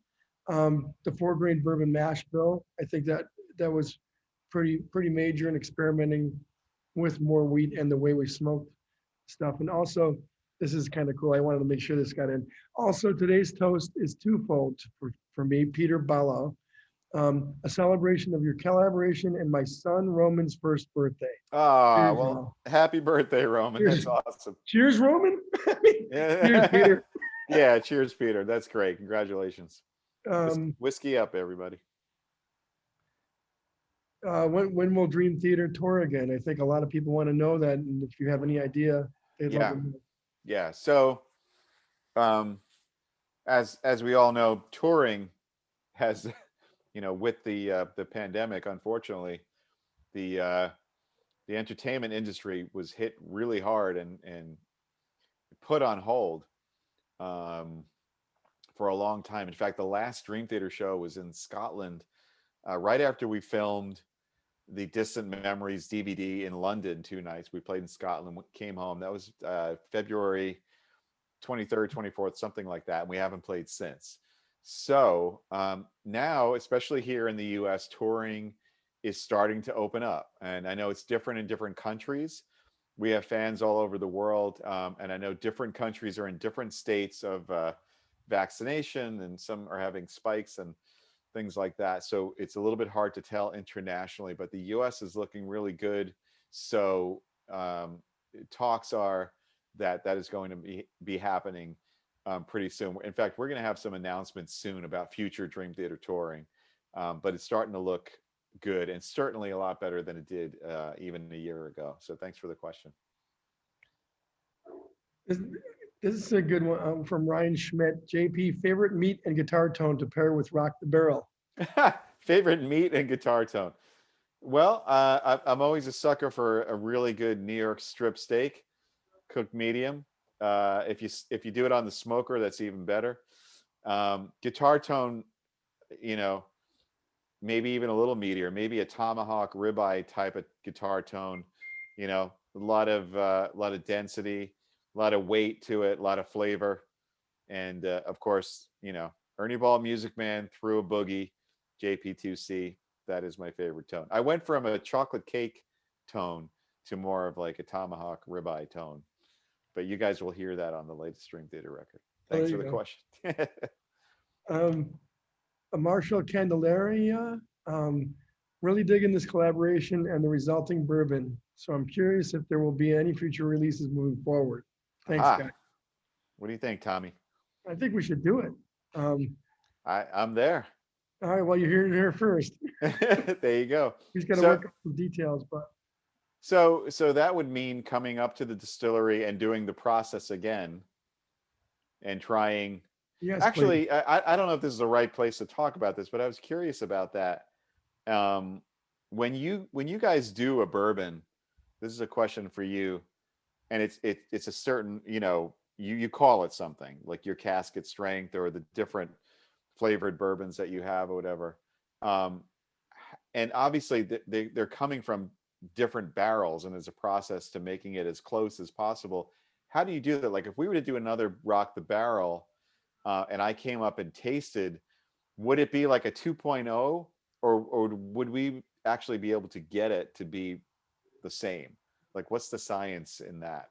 S2: The 4-grain bourbon mash bill. I think that was pretty major in experimenting with more wheat and the way we smoked stuff. And also, this is kind of cool. I wanted to make sure this got in. Also, today's toast is twofold for me, Peter Bala. A celebration of your collaboration and my son Roman's first birthday.
S1: Ah,
S2: Cheers,
S1: well, happy birthday, Roman.
S2: Cheers.
S1: That's awesome.
S2: Cheers, Roman. Cheers,
S1: Yeah.
S2: Peter.
S1: Yeah, cheers, Peter. That's great. Congratulations.
S2: Um,
S1: Whiskey up, everybody.
S2: when will Dream Theater tour again? I think a lot of people want to know that, and if you have any idea, they'd love
S1: Yeah.
S2: to know.
S1: Yeah. So, as we all know, touring has, with the pandemic, unfortunately, the entertainment industry was hit really hard and put on hold for a long time. In fact, the last Dream Theater show was in Scotland right after we filmed the Distant Memories DVD in London 2 nights. We played in Scotland, came home. That was February 23rd, 24th, something like that. And we haven't played since. So now, especially here in the US, touring is starting to open up. And I know it's different in different countries. We have fans all over the world. And I know different countries are in different states of vaccination, and some are having spikes and things like that. So it's a little bit hard to tell internationally, but the US is looking really good. So talks are that is going to be happening pretty soon. In fact, we're going to have some announcements soon about future Dream Theater touring, but it's starting to look good, and certainly a lot better than it did even a year ago. So thanks for the question.
S2: This is a good one from Ryan Schmidt. JP, favorite meat and guitar tone to pair with Rock the Barrel?
S1: Favorite meat and guitar tone. Well, I'm always a sucker for a really good New York strip steak, cooked medium. If you do it on the smoker, that's even better. Guitar tone, you know, maybe even a little meatier, maybe a tomahawk ribeye type of guitar tone. A lot of density, a lot of weight to it, a lot of flavor, and of course, Ernie Ball, Music Man, Through a Boogie, JP2C. That is my favorite tone. I went from a chocolate cake tone to more of like a tomahawk ribeye tone, but you guys will hear that on the latest Dream Theater record.
S2: Oh, there
S1: Thanks for
S2: you
S1: the
S2: go.
S1: question.
S2: Um, a Marshall Candelaria, really digging this collaboration and the resulting bourbon. So I'm curious if there will be any future releases moving forward. Thanks,
S1: Ah,
S2: guys.
S1: what do you think, Tommy?
S2: I think we should do it. Um,
S1: I'm there.
S2: all right, well, you're here first.
S1: There you go.
S2: He's got to
S1: So,
S2: work out some details, but
S1: so that would mean coming up to the distillery and doing the process again and trying.
S2: yes, please.
S1: Actually, I don't know if this is the right place to talk about this, but I was curious about that. Um, when you guys do a bourbon, this is a question for you, and it's a certain, you call it something like your casket strength or the different flavored bourbons that you have or whatever. Um, and obviously they're coming from different barrels, and there's a process to making it as close as possible. How do you do that? Like if we were to do another Rock the Barrel, and I came up and tasted, would it be like a 2.0, or would we actually be able to get it to be the same? Like what's the science in that?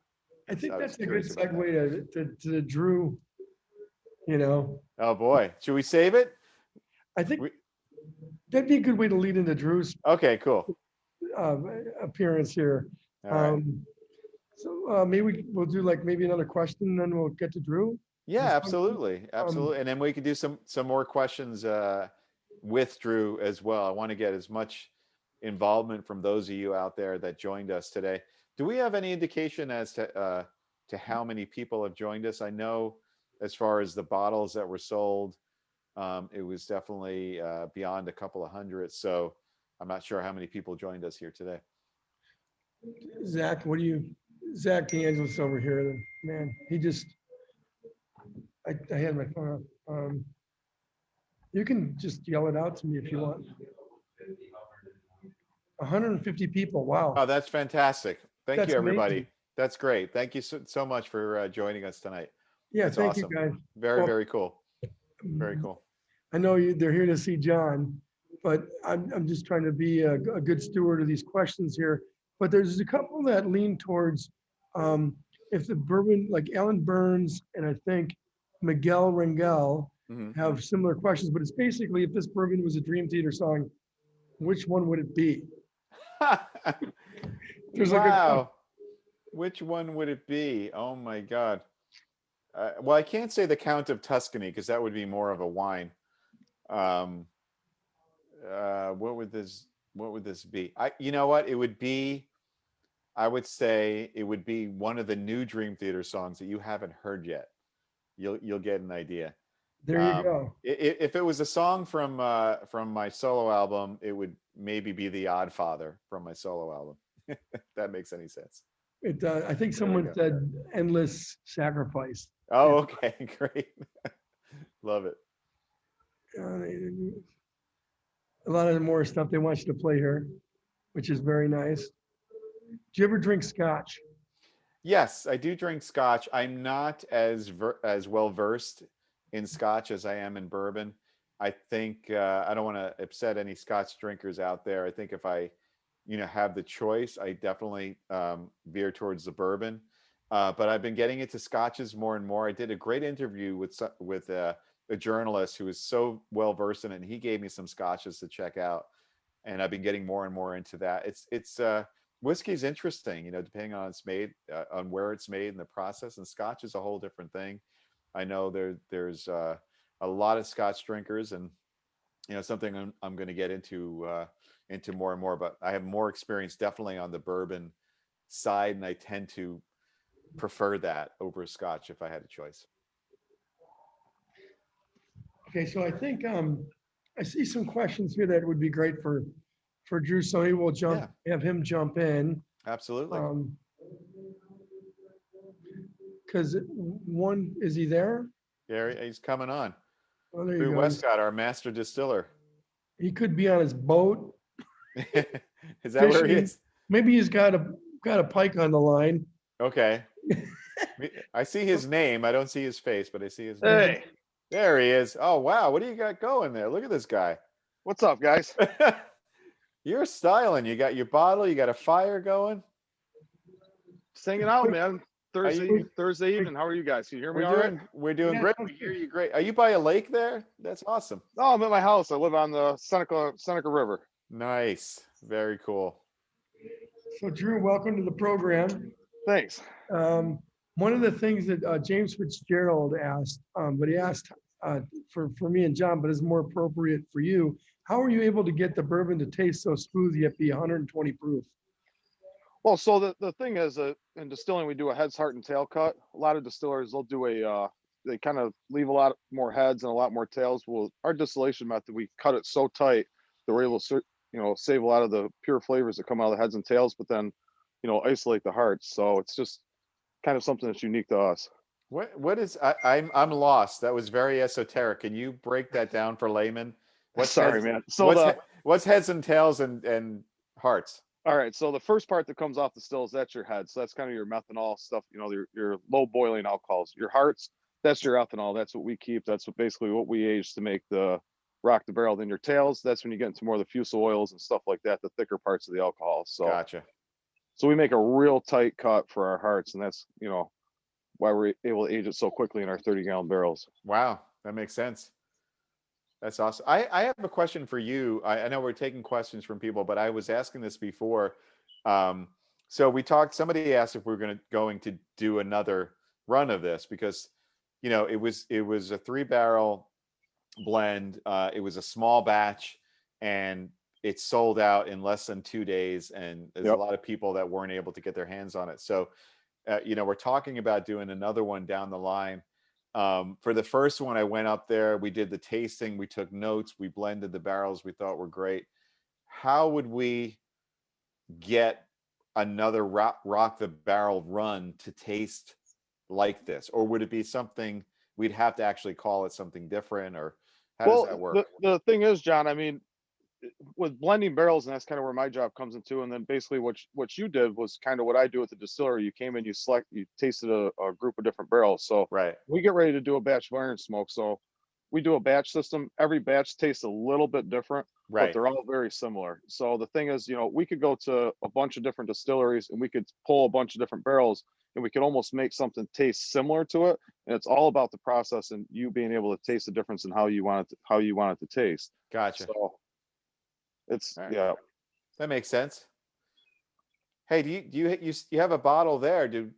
S2: I think
S1: I was
S2: that's a good
S1: curious about that.
S2: segue to the Drew, you know.
S1: Oh boy, should we save it?
S2: I think
S1: We,
S2: that'd be a good way to lead into Drew's
S1: okay, cool.
S2: uh, appearance here.
S1: All right.
S2: Um, so maybe we'll do like maybe another question, and then we'll get to Drew.
S1: Yeah,
S2: This one,
S1: absolutely, absolutely. And then we could do some more questions with Drew as well. I want to get as much involvement from those of you out there that joined us today. Do we have any indication as to how many people have joined us? I know as far as the bottles that were sold, it was definitely beyond a couple of hundred. So I'm not sure how many people joined us here today.
S2: Zach, Zach DeAngelis over here, man, I had my phone up. You can just yell it out to me if you want. 150 people, wow,
S1: Oh, that's fantastic. Thank you,
S2: that's
S1: everybody.
S2: amazing.
S1: That's great. Thank you so much for joining us tonight.
S2: Yeah,
S1: That's
S2: thank you,
S1: awesome.
S2: guys.
S1: Very,
S2: Well,
S1: very cool. Very cool.
S2: I know they're here to see John, but I'm just trying to be a good steward of these questions here. But there's a couple that lean towards, um, if the bourbon, like Alan Burns and I think Miguel Rangel
S1: Hmm.
S2: have similar questions, but it's basically if this bourbon was a Dream Theater song, which one would it be? There's like a,
S1: Wow. Which one would it be? Oh my God. Well, I can't say the Count of Tuscany because that would be more of a wine. Um, what would this be? You know what? It would be, I would say it would be one of the new Dream Theater songs that you haven't heard yet. You'll get an idea.
S2: there you go.
S1: If it was a song from my solo album, it would maybe be The Odd Father from my solo album. If that makes any sense.
S2: I think
S1: There we
S2: someone
S1: go.
S2: said endless sacrifice.
S1: Oh, okay, great. Love it.
S2: Uh, a lot of the more stuff they want you to play here, which is very nice. Do you ever drink scotch?
S1: Yes, I do drink scotch. I'm not as well versed in scotch as I am in bourbon. I think I don't want to upset any scotch drinkers out there. I think if I, have the choice, I definitely veer towards the bourbon. But I've been getting into scotches more and more. I did a great interview with a journalist who is so well versed in it, and he gave me some scotches to check out, and I've been getting more and more into that. It's whiskey's interesting, depending on it's made, on where it's made in the process, and scotch is a whole different thing. I know there's a lot of scotch drinkers, and something I'm going to get into more and more. But I have more experience definitely on the bourbon side, and I tend to prefer that over scotch if I had a choice.
S2: Okay, so I think I see some questions here that would be great for for Drew, so he will
S1: Yeah,
S2: have him jump in.
S1: absolutely.
S2: Because is he there?
S1: Gary, he's coming on.
S2: Oh, there you
S1: Drew
S2: go.
S1: Wescott, our master distiller.
S2: He could be on his boat
S1: Is that where he
S2: fishing.
S1: is?
S2: Maybe he's got a pike on the line.
S1: Okay. I see his name. I don't see his face, but I see his name.
S3: Hey,
S1: There he is. Oh, wow. What do you got going there? Look at this guy.
S3: what's up, guys?
S1: You're styling. You got your bottle. You got a fire going.
S3: Just hanging out, man.
S1: you-
S3: Thursday evening. How are you guys? Can you hear me all right?
S1: We're doing
S2: Yeah,
S1: great.
S2: sounds
S1: We hear
S2: good.
S1: you great. Are you by a lake there? That's awesome.
S3: No, I'm at my house. I live on the Seneca River.
S1: Nice. Very cool.
S2: So Drew, welcome to the program.
S3: Thanks.
S2: One of the things that James Fitzgerald asked, but he asked for me and John, but is more appropriate for you. How are you able to get the bourbon to taste so smooth yet be 120 proof?
S3: Well, so the thing is, in distilling, we do a heads, heart, and tail cut. A lot of distillers, they'll do they kind of leave a lot more heads and a lot more tails. Well, our distillation method, we cut it so tight that we're able to, save a lot of the pure flavors that come out of the heads and tails, but then, isolate the hearts. So it's just kind of something that's unique to us.
S1: What is I'm lost. That was very esoteric. Can you break that down for laymen?
S3: Sorry, man. So
S1: what's heads and tails and hearts?
S3: all right, so the first part that comes off the stills, that's your head. So that's kind of your methanol stuff, your low boiling alcohols. Your hearts, that's your ethanol. That's what we keep. That's basically what we age to make the rock the barrel. Then your tails, that's when you get into more of the fusel oils and stuff like that, the thicker parts of the alcohol. So
S1: Gotcha.
S3: So we make a real tight cut for our hearts, and that's why we're able to age it so quickly in our 30-gallon barrels.
S1: Wow, that makes sense. That's awesome. I have a question for you. I know we're taking questions from people, but I was asking this before. So somebody asked if we were going to do another run of this because, it was a 3-barrel blend. It was a small batch and it sold out in less than 2 days. And there's a lot of people that weren't able to get their hands on it. So, we're talking about doing another one down the line. For the first one, I went up there, we did the tasting, we took notes, we blended the barrels we thought were great. How would we get another rock the barrel run to taste like this? Or would it be something we'd have to actually call it something different? Or how does that work?
S3: The thing is, John, I mean, with blending barrels, and that's kind of where my job comes into. And then basically what you did was kind of what I do at the distillery. You came in, you tasted a group of different barrels. So
S1: Right.
S3: we get ready to do a batch of iron smoke. So we do a batch system. Every batch tastes a little bit different,
S1: Right.
S3: but they're all very similar. So the thing is, we could go to a bunch of different distilleries and we could pull a bunch of different barrels and we could almost make something taste similar to it. And it's all about the process and you being able to taste the difference in how you want it to taste.
S1: Gotcha.
S3: So it's
S1: Right.
S3: yeah.
S1: That makes sense. Hey, do you have a bottle there? Do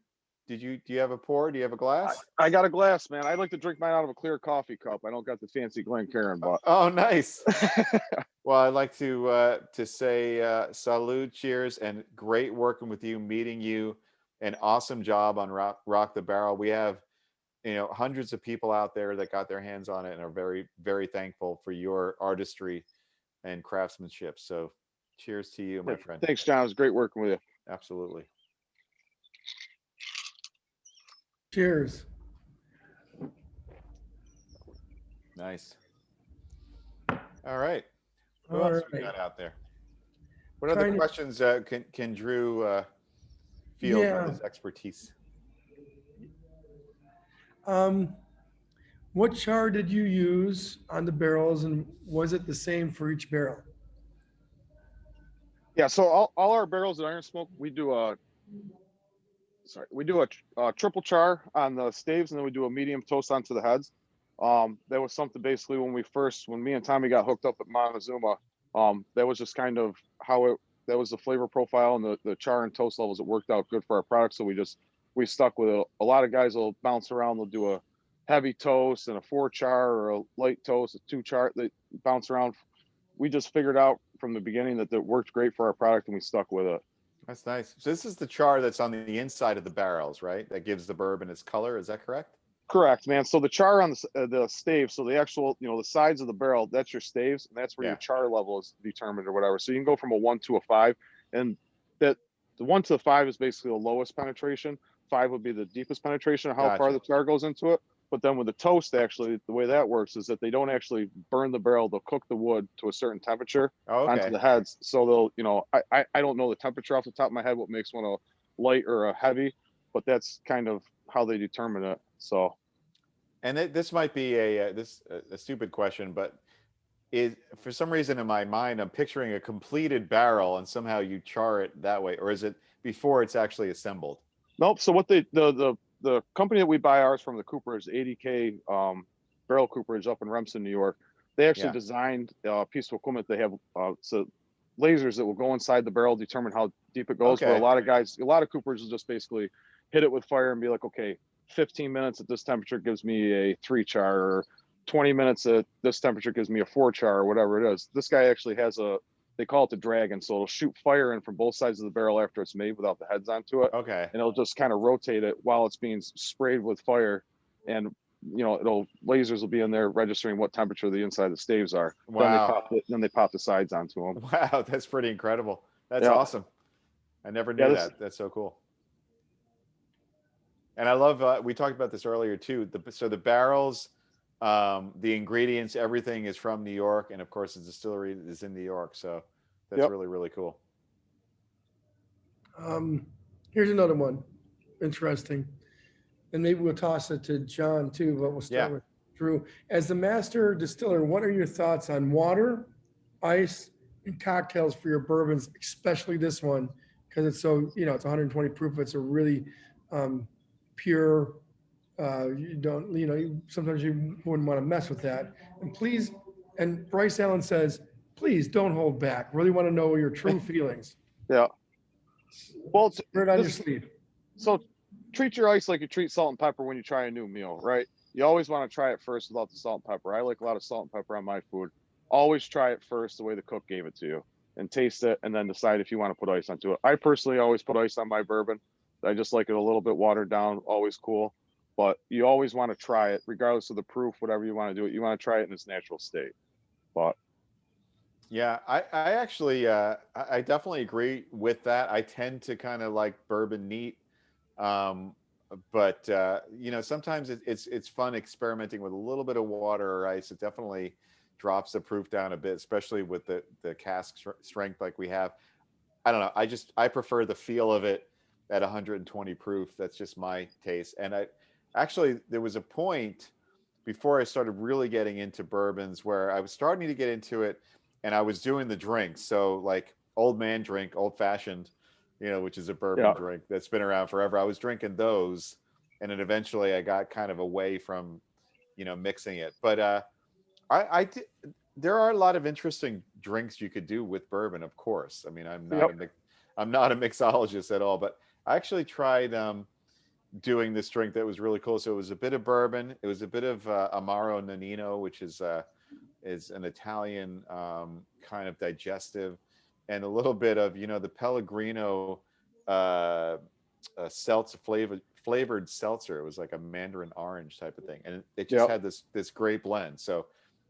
S1: you have a pour? Do you have a glass?
S3: I got a glass, man. I like to drink mine out of a clear coffee cup. I don't got the fancy Glencairn, but
S1: Oh, nice. Well, I'd like to say salud, cheers, and great working with you, meeting you. An awesome job on Rock the Barrel. We have hundreds of people out there that got their hands on it and are very, very thankful for your artistry and craftsmanship. So cheers to you, my friend.
S3: Thanks, John. It was great working with you.
S1: Absolutely.
S2: Cheers.
S1: Nice. All right. Who
S2: All
S1: else we
S2: right.
S1: got out there? What other questions can Drew field with his expertise?
S2: What char did you use on the barrels, and was it the same for each barrel?
S3: Yeah, so all our barrels at Iron Smoke, we do a triple char on the staves, and then we do a medium toast onto the heads. That was something basically when me and Tommy got hooked up at Montezuma, that was just kind of that was the flavor profile and the char and toast levels that worked out good for our product. So we stuck with a lot of guys will bounce around. They'll do a heavy toast and a 4 char or a light toast, a 2 char. They bounce around. We just figured out from the beginning that worked great for our product and we stuck with it.
S1: That's nice. So this is the char that's on the inside of the barrels, right? That gives the bourbon its color. Is that correct?
S3: Correct, man. So the char on the stave, so the actual, the sides of the barrel, that's your staves, and that's where
S1: Yeah.
S3: your char level is determined or whatever. So you can go from a 1 to a 5, and that the 1 to the 5 is basically the lowest penetration. 5 would be the deepest penetration of how far
S1: Gotcha.
S3: the char goes into it. But then with the toast, actually, the way that works is that they don't actually burn the barrel; they'll cook the wood to a certain temperature
S1: Oh,
S3: onto
S1: okay.
S3: the heads. So they'll, I don't know the temperature off the top of my head, what makes one a light or a heavy, but that's kind of how they determine it. So.
S1: And this might be a stupid question, but is for some reason in my mind I'm picturing a completed barrel and somehow you char it that way, or is it before it's actually assembled?
S3: Nope. So what the company that we buy ours from, the Cooperage, 80K barrel Cooperage up in Remsen, New York, they actually
S1: Yeah.
S3: designed a piece of equipment. They have so lasers that will go inside the barrel, determine how deep it goes. Where
S1: Okay.
S3: a lot of Cooperages will just basically hit it with fire and be like, okay, 15 minutes at this temperature gives me a 3 char, or 20 minutes at this temperature gives me a 4 char, or whatever it is. This guy actually has they call it the dragon. So it'll shoot fire in from both sides of the barrel after it's made without the heads onto it.
S1: Okay.
S3: And it'll just kind of rotate it while it's being sprayed with fire. And, lasers will be in there registering what temperature the inside of the staves are.
S1: Wow.
S3: Then they pop the sides onto them.
S1: Wow, that's pretty incredible. That's
S3: Yeah.
S1: awesome. I never knew that. That's so cool. And I love, we talked about this earlier too. So the barrels, the ingredients, everything is from New York. And of course the distillery is in New York. So that's
S3: Yep.
S1: really, really cool.
S2: Here's another one. Interesting. And maybe we'll toss it to John too, but we'll start
S1: Yeah.
S2: with Drew. As the master distiller, what are your thoughts on water, ice, and cocktails for your bourbons, especially this one? Because it's so, it's 120 proof. It's a really pure, you don't, sometimes you wouldn't want to mess with that. And please, and Bryce Allen says, please don't hold back. Really want to know your true feelings.
S3: Yeah. Well,
S2: Wear it on your sleeve.
S3: So treat your ice like you treat salt and pepper when you try a new meal, right? You always want to try it first without the salt and pepper. I like a lot of salt and pepper on my food. Always try it first the way the cook gave it to you, and taste it, and then decide if you want to put ice onto it. I personally always put ice on my bourbon. I just like it a little bit watered down, always cool. But you always want to try it, regardless of the proof, whatever you want to do it. You want to try it in its natural state. But
S1: yeah, I actually, I definitely agree with that. I tend to kind of like bourbon neat. But sometimes it's fun experimenting with a little bit of water or ice. It definitely drops the proof down a bit, especially with the cask strength like we have. I don't know. I prefer the feel of it at 120 proof. That's just my taste. And there was a point before I started really getting into bourbons where I was starting to get into it, and I was doing the drinks. So like old man drink, old fashioned, which is a bourbon drink that's been around forever. I was drinking those, and then eventually I got kind of away from, mixing it. But there are a lot of interesting drinks you could do with bourbon, of course. I mean, I'm not a mixologist at all, but I actually tried doing this drink that was really cool. So it was a bit of bourbon, it was a bit of Amaro Nannino, which is an Italian kind of digestive, and a little bit of the Pellegrino seltzer flavored seltzer. It was like a mandarin orange type of thing, and it just had this great blend. So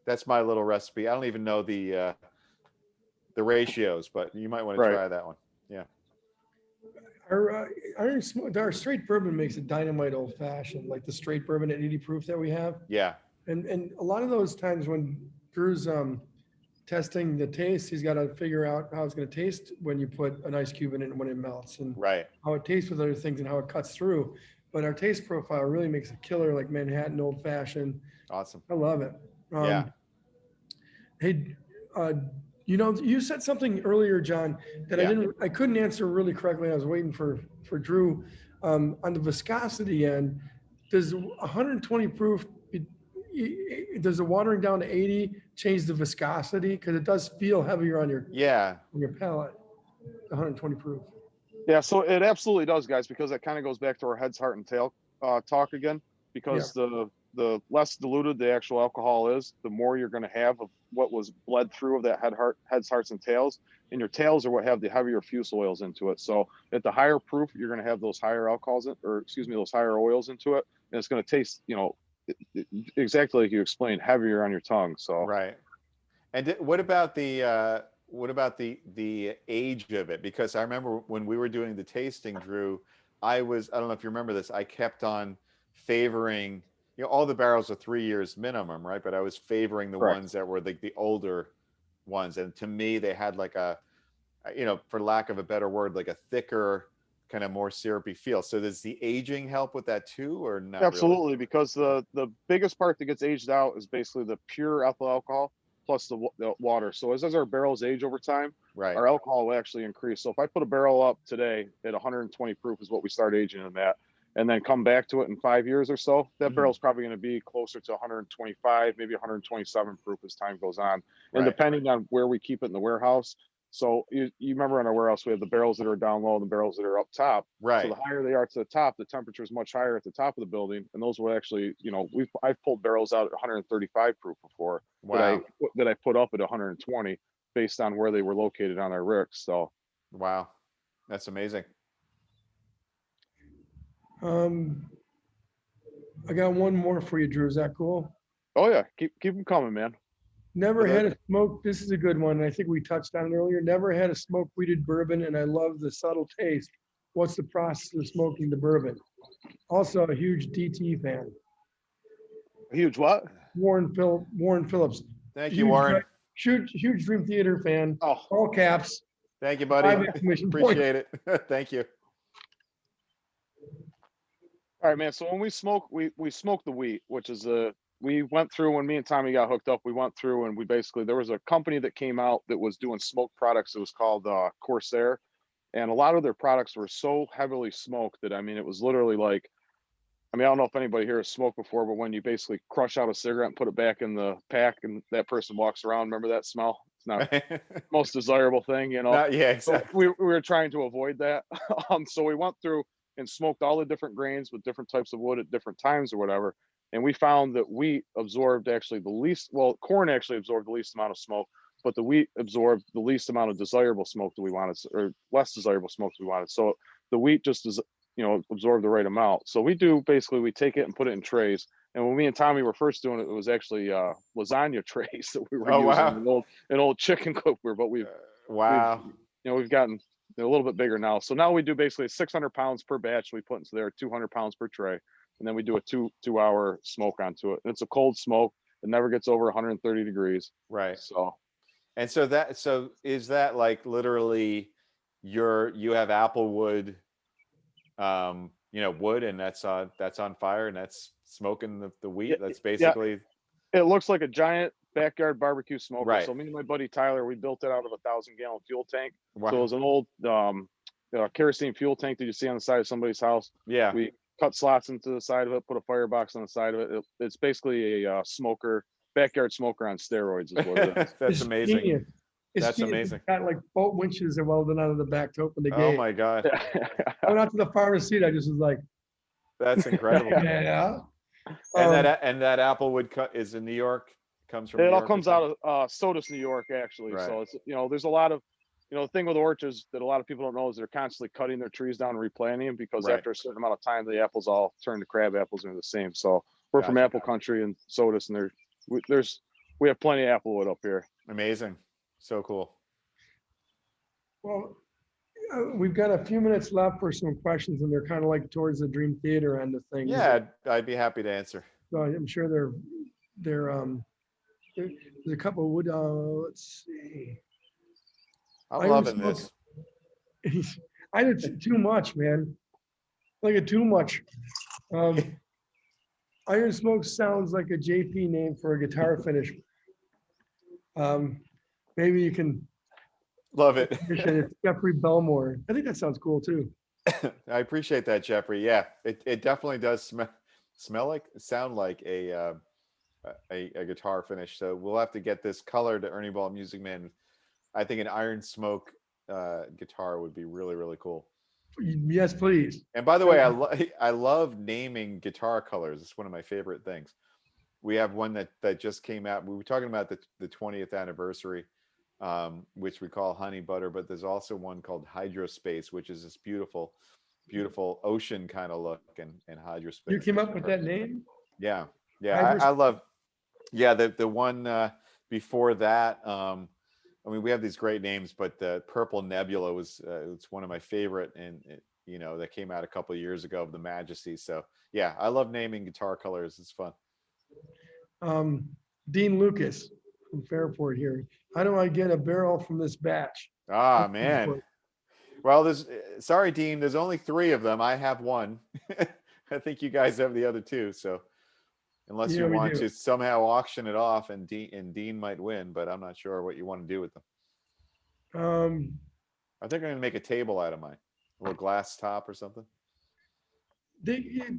S1: that's my little recipe. I don't even know the ratios, but you might want to try that one. Yeah.
S2: Our straight bourbon makes a dynamite old fashioned, like the straight bourbon at 80 proof that we have.
S1: Yeah.
S2: And a lot of those times when Drew's testing the taste, he's got to figure out how it's going to taste when you put an ice cube in it and when it melts, and how it tastes with other things and how it cuts through. But our taste profile really makes a killer, like Manhattan old fashioned.
S1: Awesome.
S2: I love it. Hey, you said something earlier, John, that I couldn't answer really correctly. I was waiting for Drew on the viscosity end. Does 120 proof, does the watering down to 80 change the viscosity? Because it does feel heavier on your palate, 120 proof.
S3: Yeah, so it absolutely does, guys, because it kind of goes back to our heads, heart, and tail talk again. Because the less diluted the actual alcohol is, the more you're going to have of what was bled through of that heads, hearts, and tails. And your tails are what have the heavier fuse oils into it. So at the higher proof, you're going to have those higher alcohols, those higher oils into it. and it's going to taste, exactly like you explained, heavier on your tongue. So
S1: Right. And what about the age of it? Because I remember when we were doing the tasting, Drew, I don't know if you remember this, I kept on favoring, all the barrels are 3 years minimum, right? But I was favoring the
S3: correct.
S1: ones that were the older ones. And to me, they had like for lack of a better word, like a thicker, kind of more syrupy feel. So does the aging help with that too, or not really?
S3: Absolutely, because the biggest part that gets aged out is basically the pure ethyl alcohol plus the water. So as our barrels age over time,
S1: Right.
S3: our alcohol will actually increase. So if I put a barrel up today at 120 proof is what we start aging them at, and then come back to it in 5 years or so, that
S1: Mhm.
S3: barrel's probably going to be closer to 125, maybe 127 proof as time goes on. And
S1: Right.
S3: depending on where we keep it in the warehouse. So you remember in our warehouse, we have the barrels that are down low and the barrels that are up top. So
S1: Right.
S3: the higher they are to the top, the temperature is much higher at the top of the building, and those will actually, I've pulled barrels out at 135 proof before
S1: Wow.
S3: that I put up at 120 based on where they were located on our ricks. So
S1: Wow. That's amazing.
S2: I got one more for you, Drew. Is that cool?
S3: oh yeah, keep them coming, man.
S2: Never
S1: For
S2: had
S1: the-
S2: a smoke. This is a good one. I think we touched on it earlier. Never had a smoke weeded bourbon, and I love the subtle taste. What's the process of smoking the bourbon? Also, a huge DT fan.
S3: A huge what?
S2: Warren Phillips.
S1: Thank you, Warren.
S2: Huge Dream Theater fan.
S3: Oh,
S2: All caps.
S1: Thank you, buddy.
S2: 5 exclamation points.
S1: Appreciate it. Thank you.
S3: all right, man. So when we smoke, we smoke the wheat, which is we went through when me and Tommy got hooked up. We went through and we basically there was a company that came out that was doing smoke products. It was called Corsair, and a lot of their products were so heavily smoked that it was literally like, I don't know if anybody here has smoked before, but when you basically crush out a cigarette and put it back in the pack, and that person walks around, remember that smell? It's not the most desirable thing,
S1: Yeah,
S3: So
S1: exactly.
S3: we were trying to avoid that. So we went through and smoked all the different grains with different types of wood at different times or whatever. And we found that wheat absorbed actually the least, well, corn actually absorbed the least amount of smoke, but the wheat absorbed the least amount of desirable smoke that we wanted, or less desirable smoke that we wanted. So the wheat just is, absorb the right amount. So we take it and put it in trays. And when me and Tommy were first doing it, it was actually lasagna trays that we were
S1: Oh,
S3: using,
S1: wow.
S3: an old chicken cooker, but we've
S1: Wow.
S3: gotten a little bit bigger now. So now we do basically 600 pounds per batch we put into there, 200 pounds per tray. And then we do a 2 hour smoke onto it. And it's a cold smoke. It never gets over 130 degrees.
S1: Right.
S3: So
S1: And so is that like literally you have apple wood, wood, and that's on fire and that's smoking the wheat.
S3: Yeah,
S1: That's basically
S3: it looks like a giant backyard barbecue smoker.
S1: Right.
S3: So me and my buddy Tyler, we built it out of a 1,000-gallon fuel tank.
S1: Wow.
S3: So it was an old kerosene fuel tank that you see on the side of somebody's house.
S1: Yeah.
S3: We cut slots into the side of it, put a firebox on the side of it. It's basically a backyard smoker on steroids is what it is.
S1: That's
S2: It's
S1: amazing.
S2: genius. It's
S1: That's
S2: genius.
S1: amazing.
S2: It's got like boat winches that welded onto the back to open the
S1: Oh
S2: gate.
S1: my God.
S2: I went out to the farmer's seat. I just was like,
S1: That's incredible.
S2: yeah.
S1: And that Applewood is in New York, comes from New
S3: It all
S1: York or
S3: comes out
S1: something?
S3: of Sodus, New York, actually.
S1: Right.
S3: So it's there's a lot of the thing with orchards that a lot of people don't know is they're constantly cutting their trees down and replanting them because
S1: Right.
S3: after a certain amount of time the apples all turn to crab apples and they're the same. So we're from
S1: Gotcha.
S3: apple country and Sodus, and we have plenty of applewood up here.
S1: Amazing. So cool.
S2: Well, we've got a few minutes left for some questions, and they're kind of like towards the Dream Theater end of things.
S1: Yeah, I'd be happy to answer.
S2: So I'm sure there's a couple of wood. Let's see.
S1: I'm
S2: Iron
S1: loving
S2: smoke.
S1: this.
S2: I did too much, man. Like it too much. Iron Smoke sounds like a JP name for a guitar finish. Maybe you can.
S1: Love it.
S2: It's Jeffrey Belmore. I think that sounds cool too.
S1: I appreciate that, Jeffrey. Yeah, it definitely does sound like a guitar finish. So we'll have to get this color to Ernie Ball Music Man. I think an Iron Smoke guitar would be really, really cool.
S2: Yes, please.
S1: And by the way, I love naming guitar colors. It's one of my favorite things. We have one that just came out. We were talking about the 20th anniversary, which we call Honey Butter, but there's also one called Hydrospace, which is this beautiful beautiful ocean kind of look and hydrospin.
S2: You came up with that name?
S1: Yeah, yeah,
S2: Hydrospin?
S1: I love. Yeah, the one before that. I mean, we have these great names, but the Purple Nebula was it's one of my favorite, and you know, that came out a couple of years ago of the Majesty. So yeah, I love naming guitar colors. It's fun.
S2: Dean Lucas from Fairport here. How do I get a barrel from this batch?
S1: Ah, man. Well, there's sorry, Dean. There's only 3 of them. I have one. I think you guys have the other 2. So unless
S2: Yeah,
S1: you
S2: we
S1: want
S2: do.
S1: to somehow auction it off, and Dean might win, but I'm not sure what you want to do with them. I think I'm gonna make a table out of mine, a little glass top or something.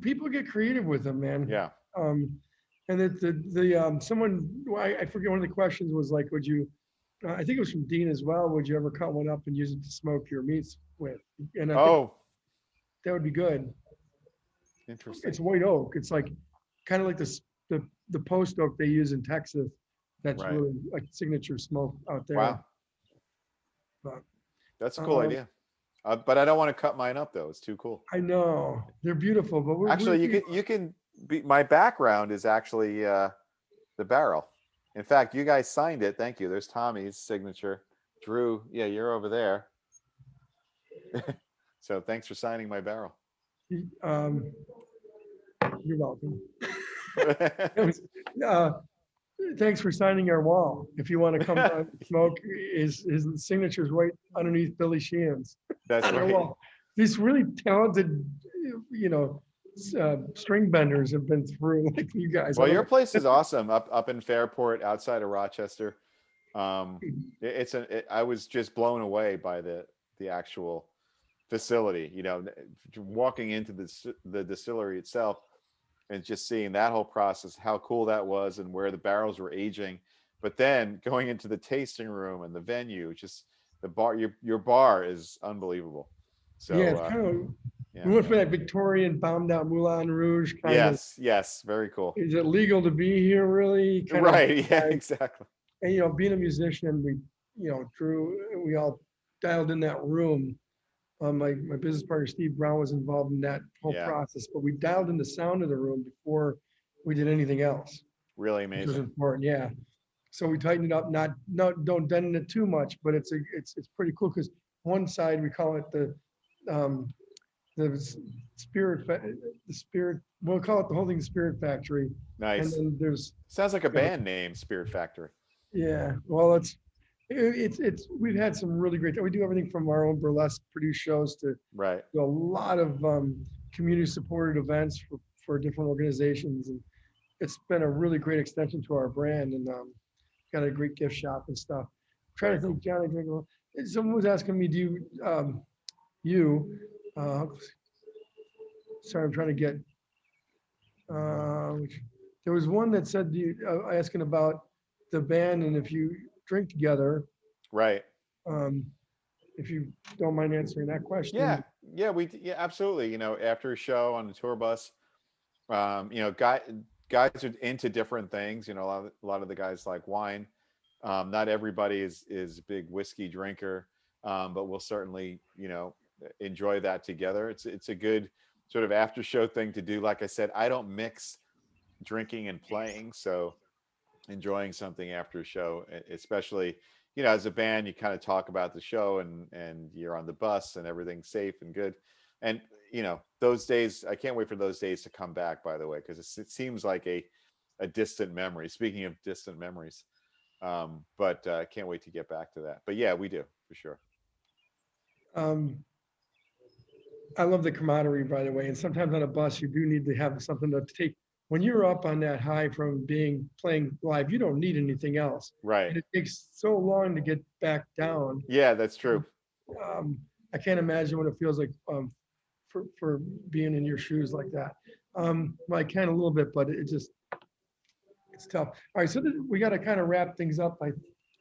S2: People get creative with them, man.
S1: Yeah.
S2: And someone, I forget, one of the questions was like, would you, I think it was from Dean as well, would you ever cut one up and use it to smoke your meats with? And I think
S1: Oh,
S2: that would be good.
S1: interesting.
S2: It's white oak. It's like kind of like the post oak they use in Texas. That's
S1: Right.
S2: really like signature smoke out there.
S1: Wow,
S2: But
S1: that's a cool idea. But I don't want to cut mine up though. It's too cool.
S2: I know they're beautiful, but
S1: Actually, you can be. My background is actually the barrel. In fact, you guys signed it. Thank you. There's Tommy's signature. Drew, yeah, you're over there. So thanks for signing my barrel.
S2: You're welcome. Thanks for signing our wall. If you want to come smoke, his signature's right underneath Billy Sheehan's.
S1: That's
S2: on our
S1: right.
S2: wall. These really talented, string benders have been through, like you guys.
S1: Well, your place is awesome up in Fairport, outside of Rochester. I was just blown away by the actual facility. You know, walking into the distillery itself and just seeing that whole process, how cool that was, and where the barrels were aging. But then going into the tasting room and the venue, just the bar, your bar is unbelievable. So
S2: yeah, it's kind of.
S1: yeah.
S2: We went for that Victorian bombed out Moulin Rouge kind of.
S1: Yes, very cool.
S2: Is it legal to be here, really? Kind of
S1: Right, yeah, exactly.
S2: And being a musician, Drew, we all dialed in that room. My business partner Steve Brown was involved in that whole process, but we dialed in the sound of the room before we did anything else.
S1: Really
S2: Which was
S1: amazing.
S2: important, yeah. So we tightened it up, don't dent it too much, but it's pretty cool because one side we call it the spirit, we'll call it the Holding Spirit Factory.
S1: Nice.
S2: And then there's
S1: Sounds like a band name, Spirit Factory.
S2: yeah, well, it's we've had some really great. We do everything from our own burlesque produced shows to
S1: Right.
S2: a lot of community supported events for different organizations, and it's been a really great extension to our brand, and got a great gift shop and stuff. Trying to think, Johnny, someone was asking me, do you sorry, I'm trying to get there was one that said asking about the band and if you drink together.
S1: Right.
S2: If you don't mind answering that question.
S1: Yeah, absolutely. After a show on the tour bus, guys are into different things. A lot of the guys like wine. Not everybody is a big whiskey drinker, but we'll certainly, enjoy that together. It's a good sort of after show thing to do. Like I said, I don't mix drinking and playing, so enjoying something after a show, especially, as a band, you kind of talk about the show and you're on the bus and everything's safe and good. And, those days, I can't wait for those days to come back, by the way, because it seems like a distant memory. Speaking of distant memories, but I can't wait to get back to that. But yeah, we do for sure.
S2: I love the camaraderie, by the way. And sometimes on a bus, you do need to have something to take. When you're up on that high from playing live, you don't need anything else.
S1: Right.
S2: And it takes so long to get back down.
S1: Yeah, that's true.
S2: I can't imagine what it feels like for being in your shoes like that. Well, I can a little bit, but it's tough. All right, so we got to kind of wrap things up, I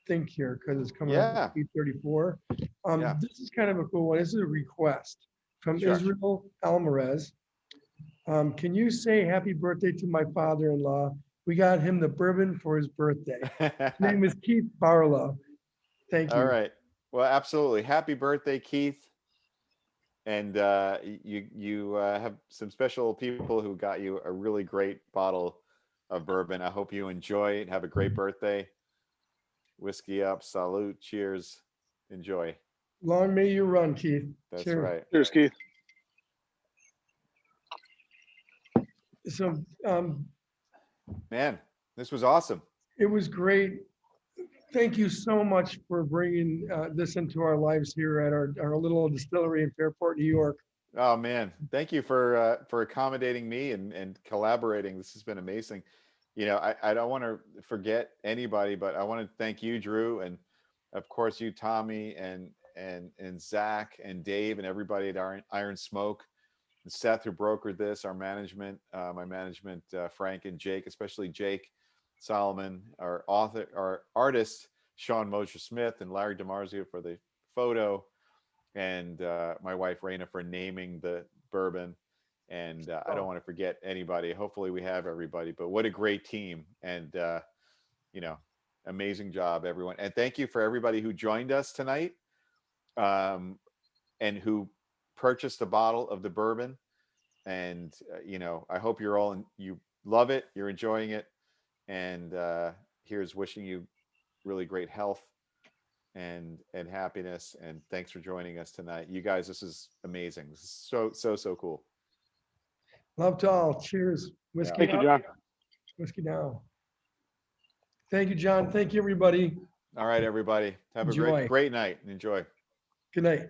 S2: think, here, because it's coming up to 8:34. This is kind of a cool one. This is a request from Israel Alvarez. Can you say happy birthday to my father-in-law? We got him the bourbon for his birthday. His name is Keith Barlow. Thank you.
S1: All right. Well, absolutely. Happy birthday, Keith. and you have some special people who got you a really great bottle of bourbon. I hope you enjoy it. Have a great birthday. Whiskey up, salute, cheers, enjoy.
S2: Long may you run, Keith.
S1: That's
S2: Cheers.
S1: right.
S3: Cheers, Keith.
S2: So
S1: Man, this was awesome.
S2: it was great. Thank you so much for bringing this into our lives here at our little distillery in Fairport, New York.
S1: Oh man, thank you for accommodating me and collaborating. This has been amazing. I don't want to forget anybody, but I want to thank you, Drew, and of course you, Tommy, and Zach and Dave and everybody at Iron Smoke, and Seth, who brokered this, our management, my management, Frank and Jake, especially Jake Solomon, our author, our artist, Sean Mosher Smith, and Larry DiMarzio for the photo, and my wife Raina for naming the bourbon. And I don't want to forget anybody. Hopefully we have everybody, but what a great team. And amazing job, everyone. And thank you for everybody who joined us tonight, and who purchased a bottle of the bourbon. And I hope you love it, you're enjoying it, and here's wishing you really great health and happiness. And thanks for joining us tonight, you guys. This is amazing. This is so cool.
S2: Love to all. Cheers. Whiskey
S3: Thank you,
S2: up,
S3: John.
S2: whiskey down. Thank you, John. Thank you, everybody.
S1: All right, everybody, have a
S2: Enjoy.
S1: great night and enjoy.
S2: Good night.